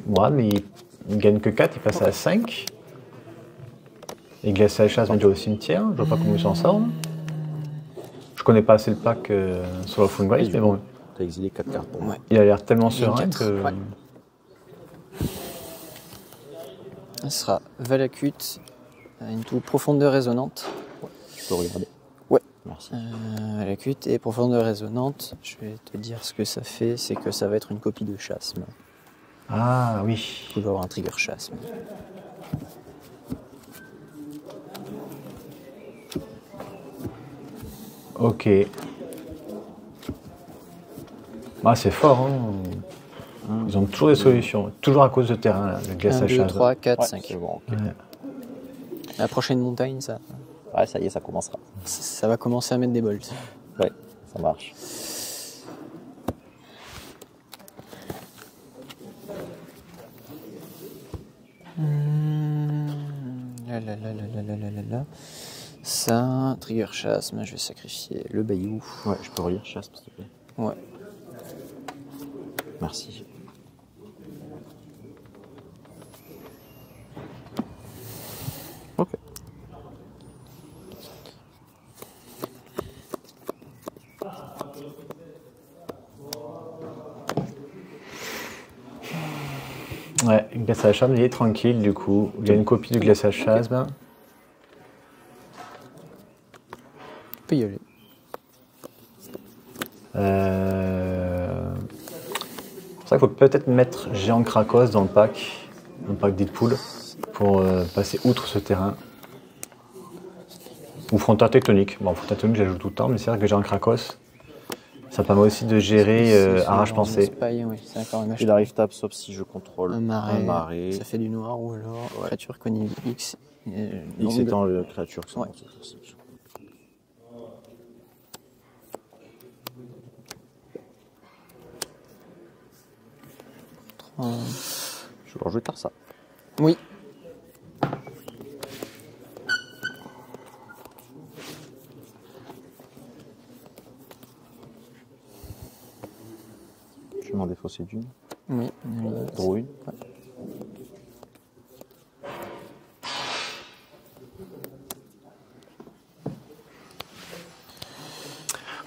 Ouais, mais il gagne que 4, il passe à 5. Et glacial chasse on dirait au cimetière. Je vois pas comment il s'en sort. Je connais pas assez le pack sur la Full Grace, mais bon, T'as exilé 4 cartes pour moi. Ouais. il a l'air tellement Il gagne serein 4, que. ouais. Ce sera Valakut, une toux profondeur résonante. Tu peux regarder. Ouais. Merci. Valakut et profondeur résonante. Je vais te dire ce que ça fait, c'est que ça va être une copie de chasme. Ah oui. Il va avoir un trigger chasme. Ok. Ah, c'est fort, hein. Ils ont toujours des solutions. Toujours à cause de terrain, là, le 1, glacial 2, chasse. 3, 4, Ouais, 5. c'est bon, ok. Ouais. La prochaine montagne, ça Ouais, ça y est, ça commencera. va commencer à mettre des bolts. Ouais, ça marche. Ça, trigger chasse, mais je vais sacrifier le bayou. Ouais, je peux relire chasse, s'il te plaît. Ouais. Merci. Ok. Ouais, glaçage chasme, il est tranquille du coup. Il y a une copie du glaçage chasme. On peut y aller. C'est pour ça qu'il faut peut-être mettre Géant Krakos dans le pack Deadpool, pour passer outre ce terrain. Ou Frontière Tectonique. Bon, Frontière Tectonique, j'ajoute tout le temps, mais c'est vrai que Géant Krakos, ça permet aussi de gérer Arrache-Pensée. Oui, c'est d'accord. Il arrive table, sauf si je contrôle Un marais. Ça fait du noir ou alors créature connue X. X étant le créature qui sont Ouais. Je vais leur jouer Tarsa. Oui. Je vais m'en défausser d'une. Oui. Drouille. Ouais.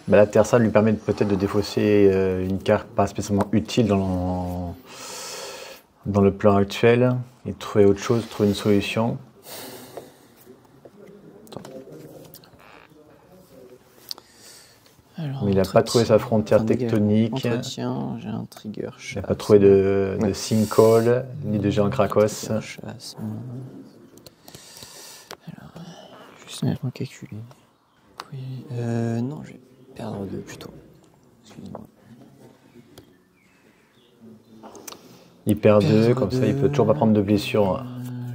Bah, la Terre, ça lui permet peut-être de défausser une carte pas spécialement utile dans le plan actuel et de trouver autre chose, trouver une solution. Alors, Mais il n'a pas trouvé sa frontière Entretien, tectonique. Entretien, j'ai un trigger chasse. Il n'a pas trouvé de Sinkhole, ni de Géant Krakos. Trigger chasse. Alors, juste nettement calculer. Oui, non, je vais perdre 2 plutôt. Excusez-moi. Il perd 2, Perdre comme ça il deux. peut toujours pas prendre de blessure.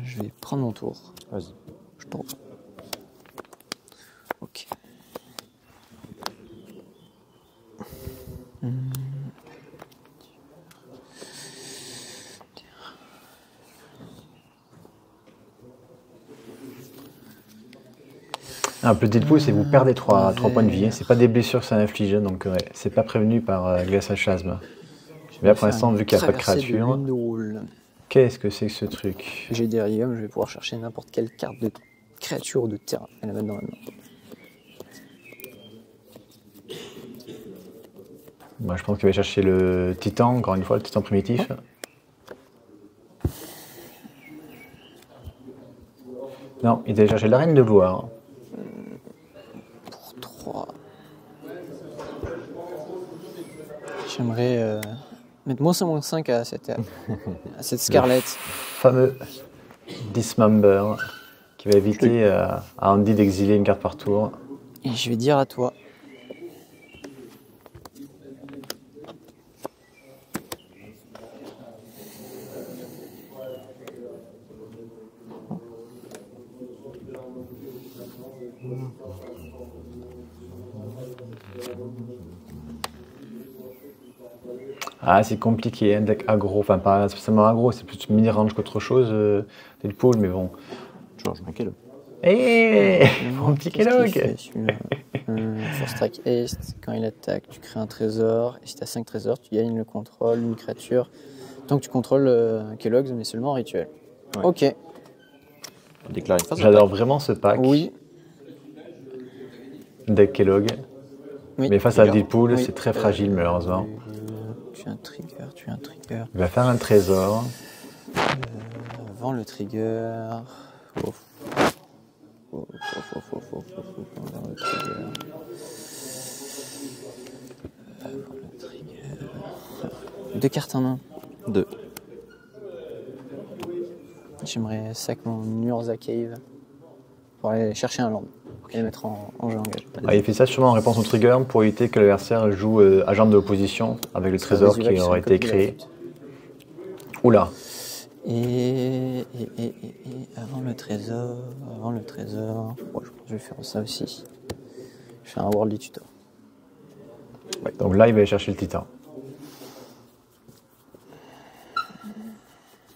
Je vais prendre mon tour. Vas-y. Je tourne. Ok. Un peu Deadpool, c'est que vous perdez 3 points de vie. C'est pas des blessures que ça inflige, donc ouais, c'est pas prévenu par glaçage chasme. Mais là pour l'instant, vu qu'il n'y a pas de créature, qu'est-ce que c'est que ce truc? J'ai des riums, je vais pouvoir chercher n'importe quelle carte de créature ou de terrain et la mettre dans la main. Moi, je pense qu'il va chercher le Titan, encore une fois, le Titan primitif. Non, il allait chercher la Reine de Gloire. Pour 3. J'aimerais mettre -5 à cette Scarlett. Fameux Dismember, qui va éviter à Andy d'exiler une carte par tour. Et je vais dire à toi. Ah, c'est compliqué, un deck aggro. Enfin, pas spécialement aggro, c'est plus mini-range qu'autre chose, Deadpool, mais bon. George Michael. Eh, mon petit Qu'est-ce qu'il Kellogg. fait, celui-là First Strike Haste, quand il attaque, tu crées un trésor. Et si tu as 5 trésors, tu gagnes le contrôle d'une créature. Tant que tu contrôles Kellogg's, mais seulement en rituel. Ouais. Ok. Déclare une phase J'adore d'attaque. vraiment ce pack. Oui. Deck Kellogg. Oui. Mais face à Trigger. Deadpool, Oui. c'est très fragile, malheureusement. Tu as un trigger. Il va faire un trésor. Avant le trigger. Ouf. Avant le trigger. Avant le trigger. 2 cartes en main. 2. J'aimerais sac mon Urza Cave pour aller chercher un land et le mettre en jeu engagé. Ah, il fait ça sûrement en réponse au trigger pour éviter que l'adversaire joue agent de l'opposition avec le trésor qui aurait été créé. Oula. Et avant le trésor, ouais, je pense que je vais faire ça aussi. Je fais un Worldly Tutor. Ouais, donc là, il va aller chercher le Titan.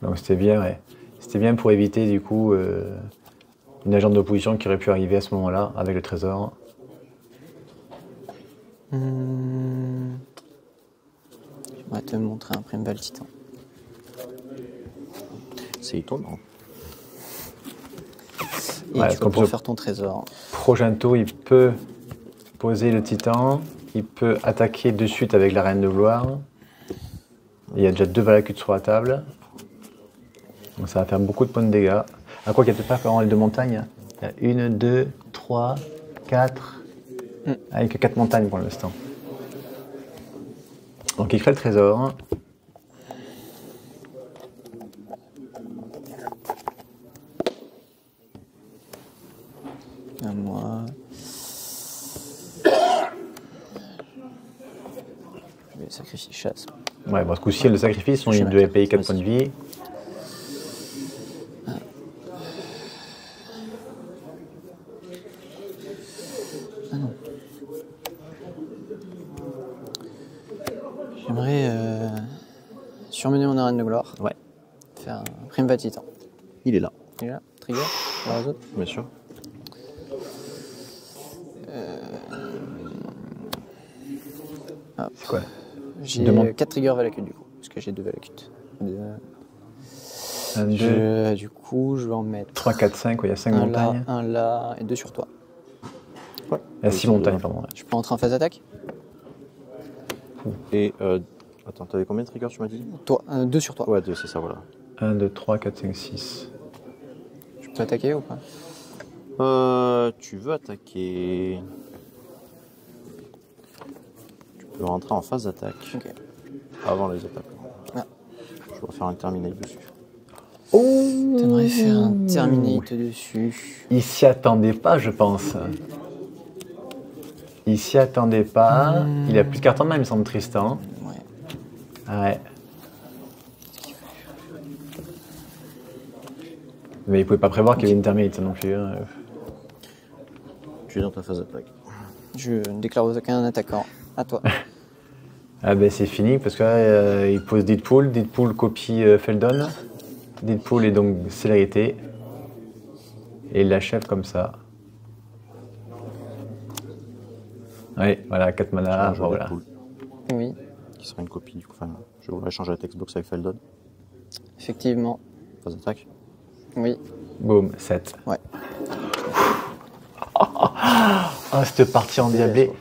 Donc c'était bien, ouais. C'était bien pour éviter du coup Une agente d'opposition qui aurait pu arriver à ce moment-là avec le trésor. J'aimerais te montrer un Primeval Titan. C'est étonnant. Et Ouais, tu comme vas pouvoir ça. faire ton trésor. Prochain tour, il peut poser le titan. Il peut attaquer de suite avec la reine de gloire. Il y a déjà 2 Valakut sur la table. Donc ça va faire beaucoup de points de dégâts. À quoi qu'il n'y a peut-être pas vraiment les 2 montagnes. Il y a 1, 2, 3, 4. Avec que 4 montagnes pour l'instant. Donc il crée le trésor. À moi. Je vais sacrifier chasse. Ouais, bon, ce coup-ci, le sacrifice, il devait payer 4 points de vie. J'aimerais surmener mon arène de gloire. Ouais. Faire un Primeval Titan. Il est là, Il est là, trigger, alors les autres. bien sûr. C'est quoi? J'ai Demande. 4 triggers Valakut du coup, parce que j'ai 2 Valakut. 1, 2, Du coup, je vais en mettre 3, 4, 5. Il y a 5 un montagnes. là, un là et 2 sur toi. Ouais. Il y a 6 montagnes, pardon. Ouais. Je peux entrer en phase d'attaque. Et attends, t'avais combien de triggers tu m'as dit? Toi, 2 sur toi. Ouais, 2, c'est ça, voilà. 1, 2, 3, 4, 5, 6. Je peux attaquer ou pas? Tu veux attaquer. Tu peux rentrer en phase d'attaque Ok. avant les attaques. Ah. Je vais faire un terminate dessus. T'aimerais faire un terminate dessus. Il s'y attendait pas, je pense. Il s'y attendait pas. Il a plus de cartes en main, il me semble, Tristan. Ouais. Ouais. Mais il pouvait pas prévoir qu'il y avait une terminate non plus. Hein. Tu es dans ta phase d'attaque. Je déclare aucun attaquant. À toi. Ah ben c'est fini parce que là, il pose Deadpool. Deadpool copie Feldon. Deadpool est donc célérité. Et il l'achève comme ça. Oui, voilà, 4 mana. Un jeu Voilà. Deadpool, Oui, qui sera une copie du coup. Enfin, je voudrais changer la textbox avec Feldon. effectivement. Phase d'attaque. Oui. Boum, 7. Ouais. Ah, cette partie endiablée.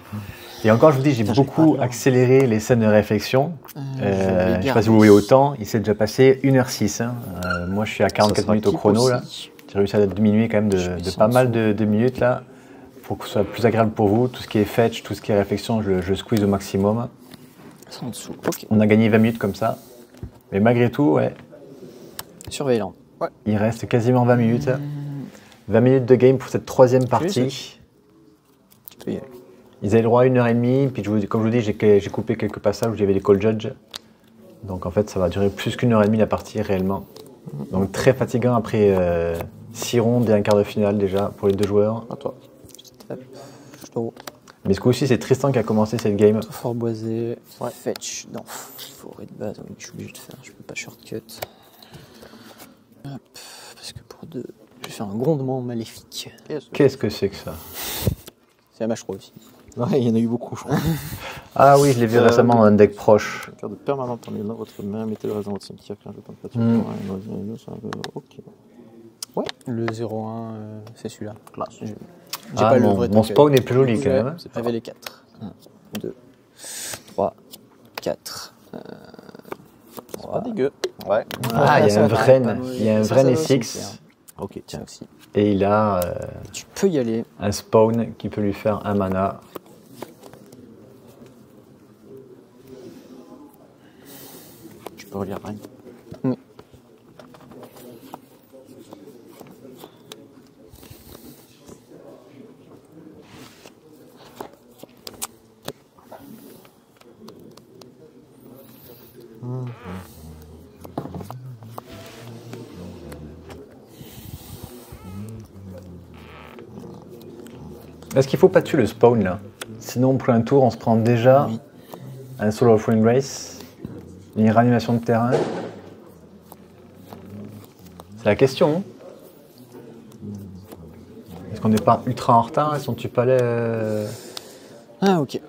Et encore, je vous dis, j'ai beaucoup accéléré les scènes de réflexion. Je sais pas si vous voyez autant, il s'est déjà passé 1h06. Hein. Moi, je suis à 44 minutes au chrono. Là. J'ai réussi à diminuer quand même de pas mal de minutes là, pour que ce soit plus agréable pour vous. Tout ce qui est fetch, tout ce qui est réflexion, je squeeze au maximum. C'est en dessous. Ok. On a gagné 20 minutes comme ça. Mais malgré tout, ouais, Surveillant. Ouais. il reste quasiment 20 minutes. 20 minutes de game pour cette 3e partie. Tu peux y aller. Ils avaient le droit à 1h30, puis comme je vous dis, j'ai coupé quelques passages où il y avait les call judge. Donc en fait, ça va durer plus qu'1h30 la partie réellement. Donc très fatigant après 6 rondes et un quart de finale déjà pour les 2 joueurs. À toi. Hop. Je te roule. Mais ce coup-ci, c'est Tristan qui a commencé cette game. Fort boisé. Fetch. Non. Forêt de base. Oui, je suis obligé de faire. Je peux pas shortcut. Hop. Parce que pour 2, je vais faire un grondement maléfique. Qu'est-ce que c'est que ça? C'est la mâche aussi. Ouais, il y en a eu beaucoup, je crois. Ah oui, je l'ai vu récemment dans un deck proche. Une carte permanente parmi dans votre main, mettez le reste dans votre cimetière, quand je pas de pâture. Ok. Le 0-1, c'est celui-là. Classe. J'ai Ah, pas le mon vrai mon token. spawn est plus joli quand même. hein. C'est révélé 4. 1, 2, 3, 4. C'est pas dégueu. Ouais. Ah, il y a ça un va, vrai, pas mauvais. il y a un Ça, vrai ça va aussi, N6 c'est Ok, tiens. Tiens aussi. et il a Tu peux y aller. un spawn qui peut lui faire un mana. Tu peux relire Reine. Oui. Est-ce qu'il faut pas tuer le spawn là? Sinon, pour un tour, on se prend déjà un Soul of Race, une réanimation de terrain. C'est la question. Hein. qu'on n'est pas ultra en retard, si on tue pas les... Ah, ok.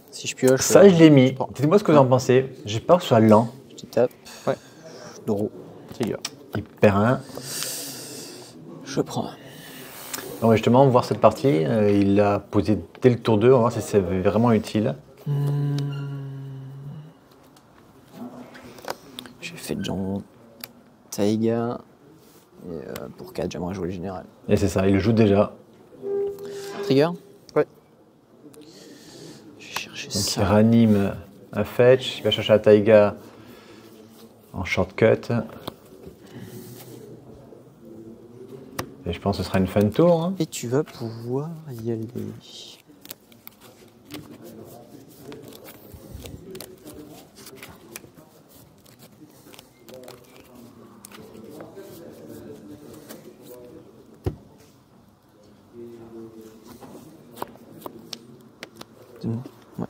Si je pioche. Ça, je l'ai mis. prends. Dites-moi ce que vous en pensez. J'ai peur que ce soit lent. Je tape. Ouais. Draw. Trigger. Il perd un. Je prends. Donc justement, voir cette partie, il l'a posé dès le tour 2, on va voir si c'est vraiment utile. J'ai fait John Taiga. Et pour 4, j'aimerais jouer le général. Et c'est ça, il le joue déjà. Trigger. Ouais. Je vais chercher Donc il ça. ranime un fetch, il va chercher la taiga en shortcut. Et je pense que ce sera une fin de tour. Hein. Et tu vas pouvoir y aller. Ouais.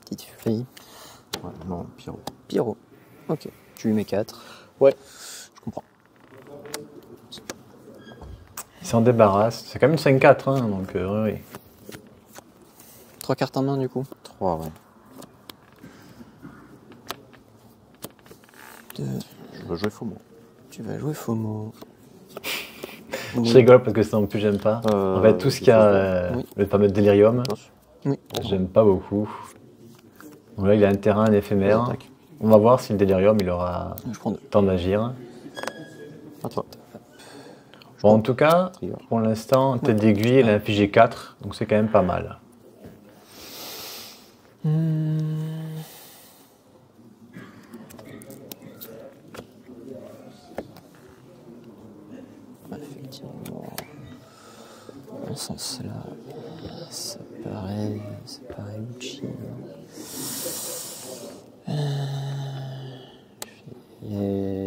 Petite furie. Ouais, non, Pyro. Pyro. Ok. Tu lui mets 4. Ouais. Je comprends. Il s'en débarrasse. C'est quand même 5-4, hein, donc oui. 3 cartes en main du coup. 3, ouais. 2. Je veux jouer FOMO. Tu vas jouer FOMO. Je rigole parce que ça non plus j'aime pas. En fait, tout ce qu'il y a, oui. le fameux délirium, Oui. j'aime pas beaucoup. Donc là, il a un terrain, un éphémère. Attaque. On va voir si le délirium, il aura Je prends 2. le temps d'agir. À toi. Bon, en tout cas, Trigger. pour l'instant, tête d'aiguille, il a infligé 4, donc c'est quand même pas mal. Effectivement. Dans ce sens-là, ça paraît utile. Et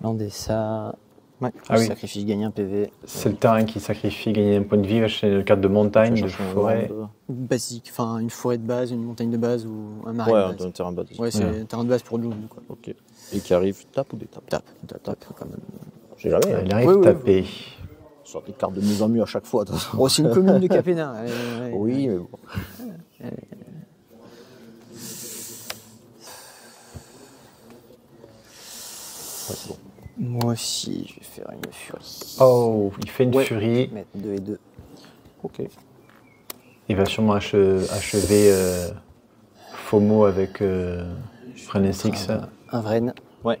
lander ça. Ouais. Ah oui. Sacrifice, gagne un PV. C'est le terrain qui sacrifie, gagner un point de vie, chez une carte de montagne, de Chercher un forêt. land. Basique, enfin une forêt de base, une montagne de base ou un marais Ouais, de base. un terrain basique. Ouais, c'est un terrain de base pour le jungle, quoi. Ok. Et qui arrive, tape ou détape? Tape quand même. J'ai jamais. hein. Il arrive Oui, oui, taper. Sur des cartes de mieux en mieux à chaque fois. de toute façon. Oh, c'est une commune de Capena. Oui, mais bon. Ouais, c'est bon. Moi aussi, je vais faire une furie. Oh, il fait une Ouais. furie. Mettre 2 et 2. Ok. Il va sûrement achever FOMO avec Frenesix. Un Vren. Ouais.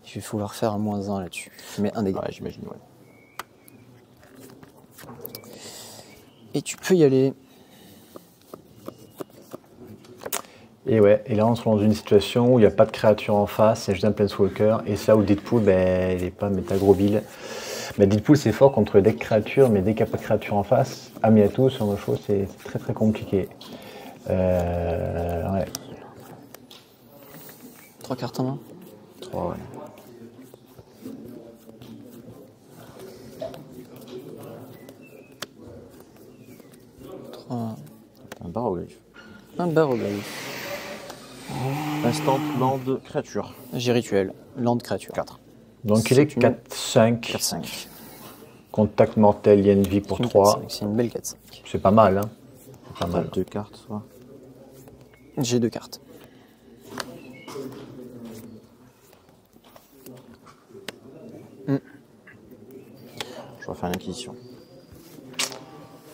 Je vais vouloir faire un -1 là-dessus. Je mets un dégât. Ouais, j'imagine, ouais. Et tu peux y aller. Et ouais, et là on se trouve dans une situation où il n'y a pas de créature en face, c'est juste un Planeswalker, et c'est là où Deadpool, ben, il n'est pas métagrobile. Mais Deadpool c'est fort contre les decks créatures, mais dès qu'il n'y a pas de créature en face, Amiatou, ce genre de choses, c'est très très compliqué. Ouais. 3 cartes en main. 3, ouais. Un baroglyphe. Un baroglyphe. Instant land créature. J'ai rituel. Land créature. 4. Donc il est C'est une- 4-5, 4-5. contact mortel, il y a une vie pour 3. C'est une belle 4-5. C'est pas mal, hein. C'est pas mal. 2 cartes, soit. J'ai 2 cartes. Je vais faire l'inquisition.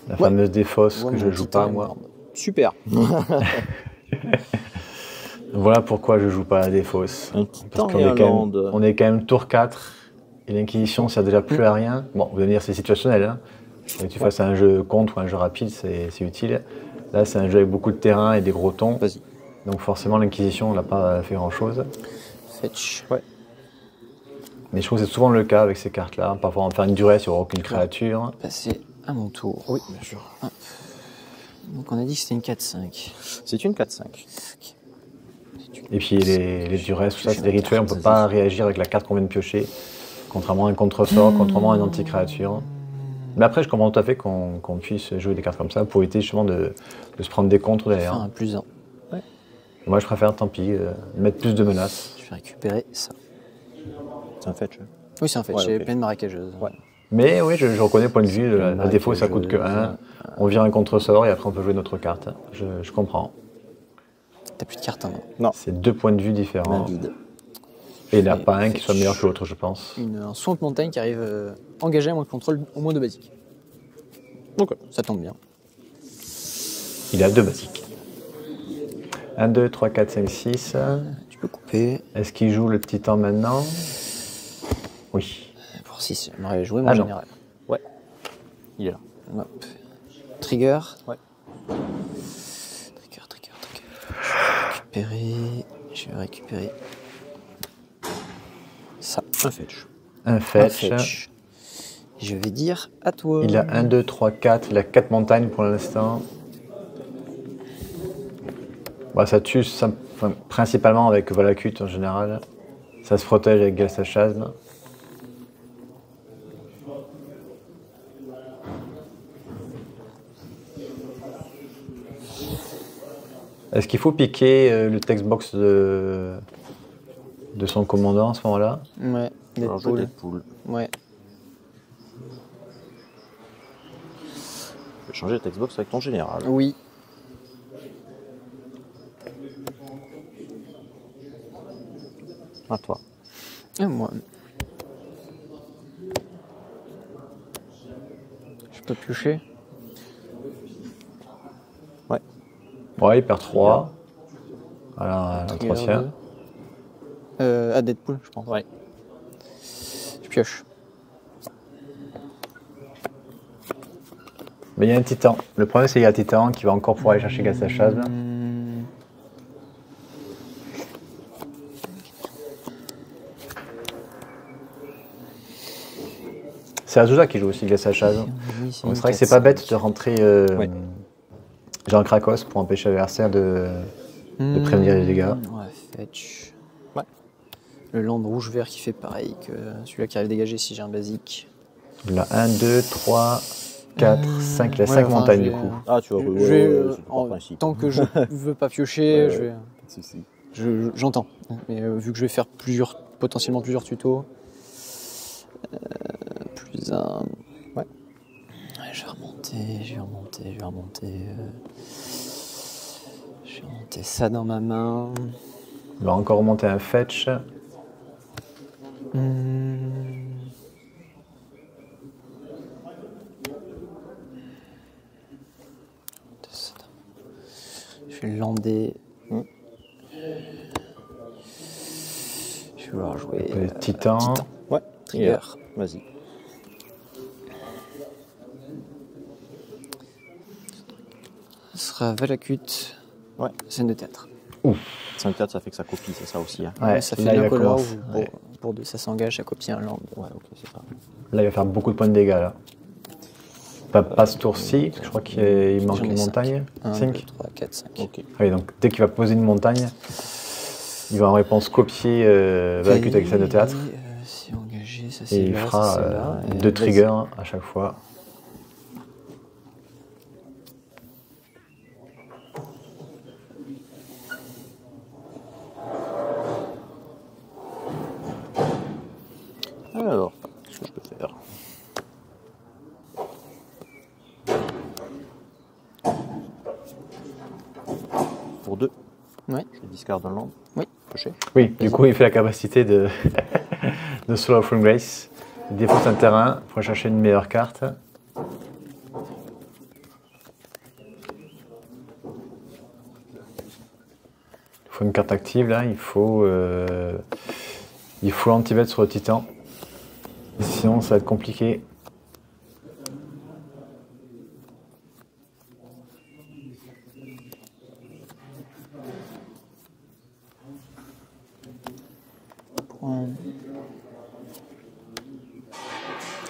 La fameuse défausse que je joue pas moi. Super. Voilà pourquoi je joue pas à la défausse. Un Parce titan qu'on et est, un quand même- land. on est quand même tour 4 et l'Inquisition sert déjà plus à rien. Bon, vous allez me dire c'est situationnel. Hein. Que tu fasses un jeu contre ou un jeu rapide, c'est utile. Là, c'est un jeu avec beaucoup de terrain et des gros tons. Vas-y. Donc forcément, l'Inquisition n'a pas fait grand-chose. Fetch. Ouais. Mais je trouve que c'est souvent le cas avec ces cartes-là. Parfois, on va faire une durée sur aucune créature. Passer à mon tour. Oui, bien sûr. Donc on a dit que c'était une 4-5. C'est une 4-5. Et puis les durées, tout ça, c'est des rituels. On ne peut pas réagir avec la carte qu'on vient de piocher. Contrairement à un contre-sort, contrairement à une anti-créature. Mais après, je comprends tout à fait qu'on puisse jouer des cartes comme ça pour éviter justement de se prendre des contres Faire derrière. un +1. Moi, je préfère, tant pis, mettre plus de menaces. Je vais récupérer ça. C'est un fetch. Oui, c'est un fait, Ouais, j'ai ok. plein de marécageuses. Ouais. Mais oui, je reconnais le point de vue. La Marécageuse. défaut, ça coûte que 1. On vire un contre-sort et après, on peut jouer notre carte. Je comprends. T'as plus de cartes, hein. C'est 2 points de vue Main différents. vide. Et il n'y en a Et pas un qui fetch. soit meilleur que l'autre, je pense. Un swamp montagne qui arrive engagé à moins de contrôle, au moins de basique. Donc ça tombe bien. Il a 2 basiques. 1, 2, 3, 4, 5, 6. Tu peux couper. Est-ce qu'il joue le titan maintenant? Oui. Pour 6, j'aimerais jouer mon Ah non. général. Il est là. Hop. Trigger. Ouais. Trigger. Je vais récupérer ça. Un fetch. Un Un fetch. fetch. Je vais dire à toi. Il a 1, 2, 3, 4. Il a 4 montagnes pour l'instant. Bah, ça tue principalement avec Valakut en général. Ça se protège avec Galsachasme. Est-ce qu'il faut piquer le textbox de son commandant à ce moment-là? Ouais. Alors, je Deadpool. Deadpool. Ouais. Je vais changer le textbox avec ton général. Oui. À toi. Et moi. Je peux piocher. Ouais, il perd 3. Voilà, Trigger l'entretien. 2. À Deadpool, je pense. Ouais. Je pioche. Mais il y a un titan. Le problème, c'est qu'il y a un titan qui va encore pouvoir aller chercher Galsachasme. C'est Azusa qui joue aussi Galsachasme. Oui, Donc c'est vrai que c'est pas bête de rentrer Ouais. Jean Krakos pour empêcher l'adversaire de prévenir les dégâts. Ouais, fetch. Ouais. Le land rouge-vert qui fait pareil que celui-là qui arrive dégagé si j'ai un basique. Il a 1, 2, 3, 4, 5. Il a 5 Ouais, enfin, montagnes je du vais, coup. Ah, tu vas Je vais, c'est pas principe. tant que je veux pas piocher, Ouais, je vais. Pas de souci. J'entends. Mais vu que je vais faire potentiellement plusieurs tutos, plus un. Ouais. Je vais remonter. Je vais remonter ça dans ma main. Il va encore remonter un fetch. Je vais lander. Je vais vouloir jouer Le titan. Titan. Ouais. Trigger. Vas-y. Ce sera Valakut. Ouais. Scène de théâtre. 5-4, ça fait que ça copie, c'est ça aussi. Hein. Ouais, Ça là, fait il bien va color commencer. où pour deux, ça s'engage, ça copie un land. Ouais, ok, c'est ça. Là, il va faire beaucoup de points de dégâts là. Pas ce tour-ci, parce que je crois qu'il manque J'en ai une cinq. montagne. 1, 2, 5. 3, 4, 5. Ok. Oui, donc dès qu'il va poser une montagne, il va en réponse copier Valakut avec scène de théâtre. C'est engagé, ça Et c'est il là, ça fera c'est là. Et 2 vas-y. triggers à chaque fois. Alors, qu'est-ce que je peux faire? Pour 2. Ouais. Je discard un land. Oui. Coché. Oui, du coup, il fait la capacité de, de Soul of Grace. Il défausse un terrain pour aller chercher une meilleure carte. Il faut une carte active là, il faut anti-bet sur le titan. Sinon, ça va être compliqué.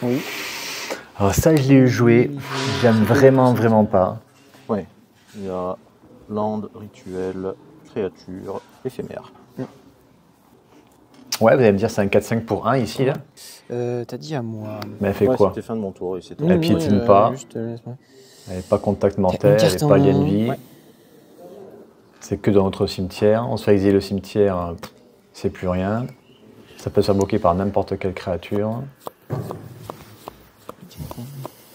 Oui. Alors ça, je l'ai joué. J'aime vraiment pas. Ouais. Il y a land, rituel, créature, éphémère. Ouais, vous allez me dire c'est un 4-5 pour 1 ici là. T'as dit à moi. Mais elle fait Ouais, quoi? c'était fin de mon tour et c'était. Elle piétine pas. Juste, laisse-moi. Elle n'est pas contact mortel, elle carte n'est pas en lien de main. vie. Ouais. C'est que dans notre cimetière. On se fait exiler le cimetière, c'est plus rien. Ça peut se faire bloquer par n'importe quelle créature.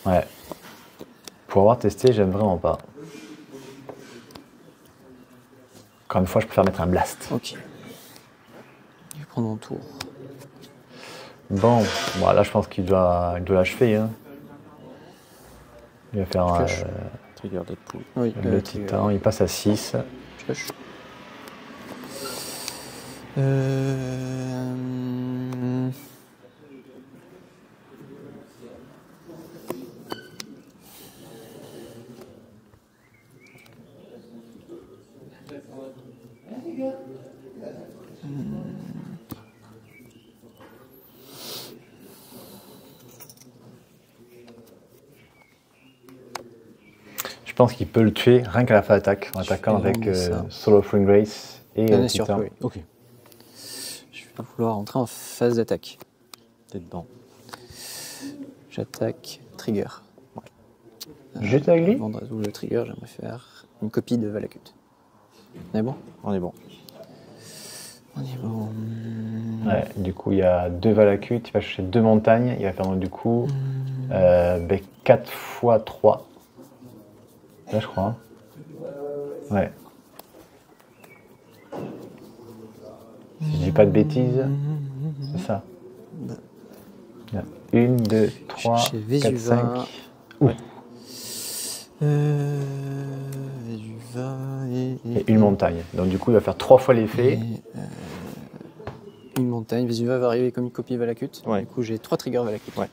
Ouais. Pour avoir testé, j'aime vraiment pas. Encore une fois, je préfère mettre un blast. Ok. Je vais prendre mon tour. Bon, là je pense qu'il doit l'achever. Hein. Il va faire Trigger Deadpool. Oui, le titan, il passe à 6. Pioche. Je pense qu'il peut le tuer rien qu'à la fin d'attaque, en attaquant avec Soul Offering Grace et Bien sûr, Titan. oui. Ok. Je vais vouloir entrer en phase d'attaque. T'es dedans. J'attaque trigger. Juste avec lui? Avant de résoudre le trigger, j'aimerais faire une copie de Valakut. On est bon? On est bon. On est bon. Ouais, du coup, il y a 2 Valakut, il va chercher 2 montagnes, il va faire donc, du coup 4 x 3. Là, je crois. Hein. Ouais. Si je dis pas de bêtises, c'est ça. Il y a 1, 2, 3, Chez 4, Vesuva. 5. Ouais. Vesuva Et une montagne. Donc du coup, il va faire 3 fois l'effet. Une montagne. Vesuva va arriver comme une copie Valakut. Ouais. Du coup, j'ai 3 triggers Valakut. Ouais.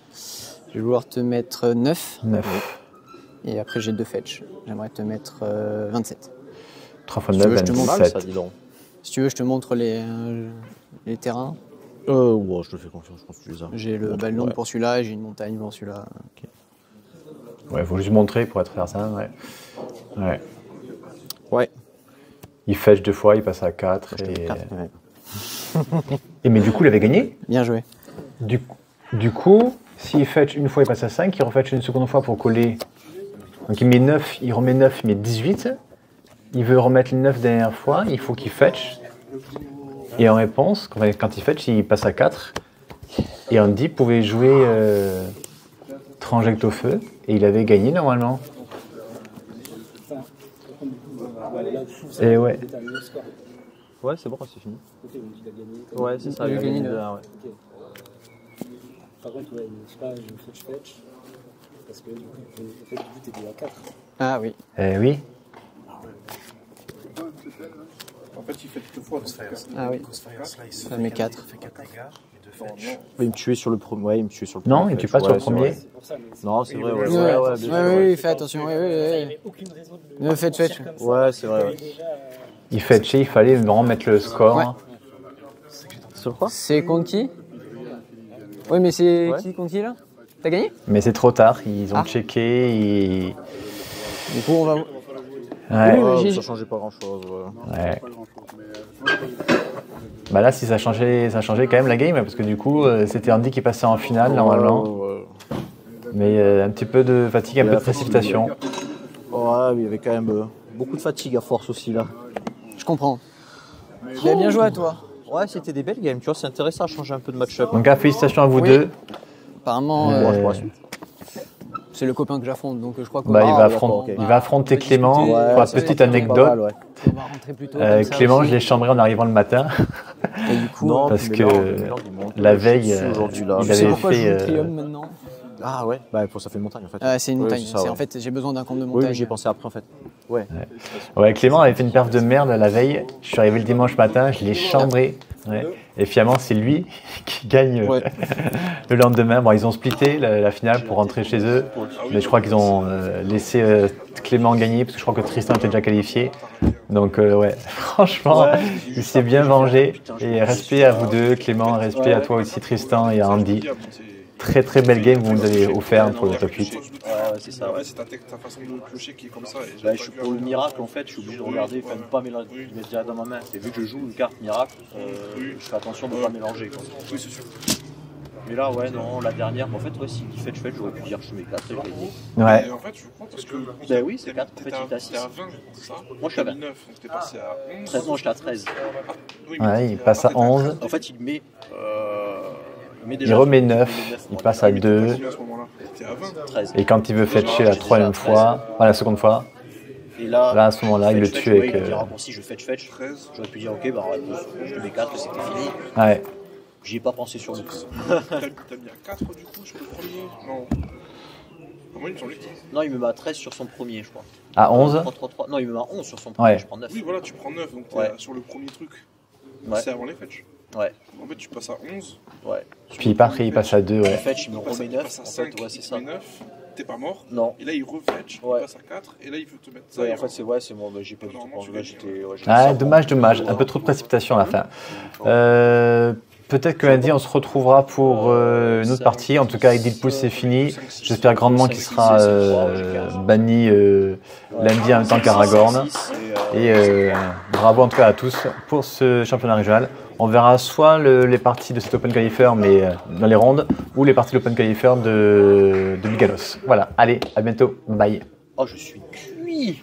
Je vais vouloir te mettre 9. 9. Et après, j'ai 2 fetch. J'aimerais te mettre 27. 3 fois Si tu 9, veux, je te montre 27. Ça, dis donc. Si tu veux, je te montre les terrains. Ouais, je te fais confiance, je pense que tu les as. J'ai le Montre, ballon ouais. pour celui-là et j'ai une montagne pour celui-là. Ouais, il faut juste montrer pour être certain. Ouais. Ouais. Ouais. Il fetch 2 fois, il passe à 4. Je te fais 4. Et mais du coup, il avait gagné. Bien joué. Du coup, s'il fetch une fois, il passe à 5, il refetch une seconde fois pour coller. Donc il met 9, il remet 9, il met 18. Il veut remettre le 9 dernière fois, il faut qu'il fetch. Et en réponse, quand il fetch, il passe à 4. Et Andy pouvait jouer Tranjecte au feu, et il avait gagné normalement. Et ouais. Ouais, c'est bon, c'est fini. Ouais, c'est ça, Il il a a gagné gagné le- 2-1, ouais. Par contre, ouais, je sais pas, je fetch. Parce que du coup, en fait, le but était à 4. Ah oui. Eh oui. En fait, il fait 2 fois. Ah oui. Ça met 4. Oui, il me tuait sur le premier. Ouais, il me tuait sur le Non, premier. il tue pas sur le premier. C'est pour ça, mais c'est Non, c'est vrai, ouais. Oui, Ouais, ouais, bien sûr, ouais. oui, fais attention. Oui, il n'y oui, avait aucune raison de oui. Fetch, fetch. comme ça. Ouais, c'est vrai, ouais. Déjà, Il fetchait, il fallait vraiment mettre le score. Ouais. Sur quoi? C'est contre qui? Oui, mais c'est Ouais. qui contre qui là? T'as gagné? Mais c'est trop tard, ils ont Ah. checké. Du coup, on va. Ouais. Oui, Ouais, j'ai- ça changeait pas grand chose. Ouais. Bah là, si ça changeait quand même la game, parce que du coup, c'était Andy qui passait en finale normalement. Mais un petit peu de fatigue, un peu de précipitation. Ouais, mais il y avait quand même beaucoup de fatigue à force aussi là. Je comprends. Il a bien joué à toi. Ouais, c'était des belles games, tu vois, c'est intéressant à changer un peu de match-up. Donc, félicitations à vous Oui. deux. Apparemment, Courage pour la suite. c'est le copain que j'affronte, donc je crois qu'on Bah, il, va d'accord, affronter, ok. il va affronter on va Clément. discuter. Pour la Ouais, petite c'est anecdote, Pas mal, ouais. on va rentrer plus tôt. comme ça Clément, aussi. je l'ai chambré en arrivant le matin. Et du coup, Non, parce mais que là, il monte. la Je suis veille, dessus aujourd'hui là. il je sais avait pourquoi je joue fait, le Trium maintenant. Ah ouais, bah ça fait une montagne en fait. C'est une Oui, montagne. c'est ça, C'est ouais. en fait, j'ai besoin d'un compte de Oui, montagne. mais j'y ai pensé après en fait. Ouais. Ouais, Clément avait fait une perf de merde la veille. Je suis arrivé le dimanche matin, je l'ai chambré. Ouais. Et finalement, c'est lui qui gagne Ouais. le lendemain. Bon, ils ont splitté la finale pour rentrer chez eux. Mais je crois qu'ils ont laissé Clément gagner parce que je crois que Tristan était déjà qualifié. Donc, ouais, franchement, il s'est bien vengé. Et respect à vous deux, Clément. Respect à toi aussi, Tristan, et à Andy. Très très belle game que vous nous avez offert pour le top 8. Ouais, c'est ça. Ouais, c'est ta façon de piocher qui est comme ça. Et Là, je suis pour le miracle en fait, je suis obligé de regarder, enfin, de ne pas mélanger, je mets direct dans ma main. Et vu que je joue une carte miracle, je fais attention de ne pas mélanger. Quoi. Oui, c'est sûr. Mais là, ouais, non, la dernière, en fait, ouais, s'il dit fetch, j'aurais pu dire je mets 4 et je l'ai dit. Ouais. Mais en fait, je crois parce que. Ben oui, c'est 4. En fait, T'étais il était à à 6. 20, c'est ça? Moi, je suis à 20. 9, donc t'es passé à 11. 13, non, j'étais à 13. Oui, Ouais, il passe à 11. En fait, il met Il déjà. remet 9. Il passe à 2. À ce moment-là, t'es à 20. 13. Et quand il veut fetcher la troisième fois, enfin la seconde fois, Et là, là à ce moment-là, il le tue avec. Il me dira, bon, si je fetch, 13. j'aurais pu dire, ok, bah, je mets 4, c'était fini. Ouais. J'y ai pas pensé sur le coup. T'as mis à 4 du coup sur le premier? Non. Moi, il me semblait que. Non, il me met à 13 sur son premier, je crois. À 11. 3. Non, il me met à 11 sur son premier, Ouais. je prends 9. Oui, voilà, tu prends 9, donc t'es Ouais. sur le premier truc. Ouais. C'est avant les fetch. Ouais, En fait, tu passes à 11. ouais. Puis après, il passe à 2. Le Ouais. fetch, il me Il passe à- remet il 9. passe à En 5, fait, ouais, c'est il ça. met 9, t'es pas mort. Non. Et là, il refetch, Ouais. il passe à 4, et là, il veut te mettre ça. Ouais, et en fait, c'est moi, bah, j'ai pas du tout Normalement, pensé. tu Là, l'as j'étais. dit. Ouais, j'étais Ah, sans dommage, bon. dommage. Un peu trop de précipitation à la fin. Peut-être que lundi, on se retrouvera pour une autre partie. En tout cas, avec Dilpous, c'est fini. J'espère grandement qu'il sera banni lundi en même temps qu'Aragorn. Et bravo en tout cas à tous pour ce championnat régional. On verra soit les parties de cet Open Qualifier, mais dans les rondes, ou les parties de l'Open Qualifier de Bigalos. Voilà, allez, à bientôt. Bye. Oh, je suis cuit.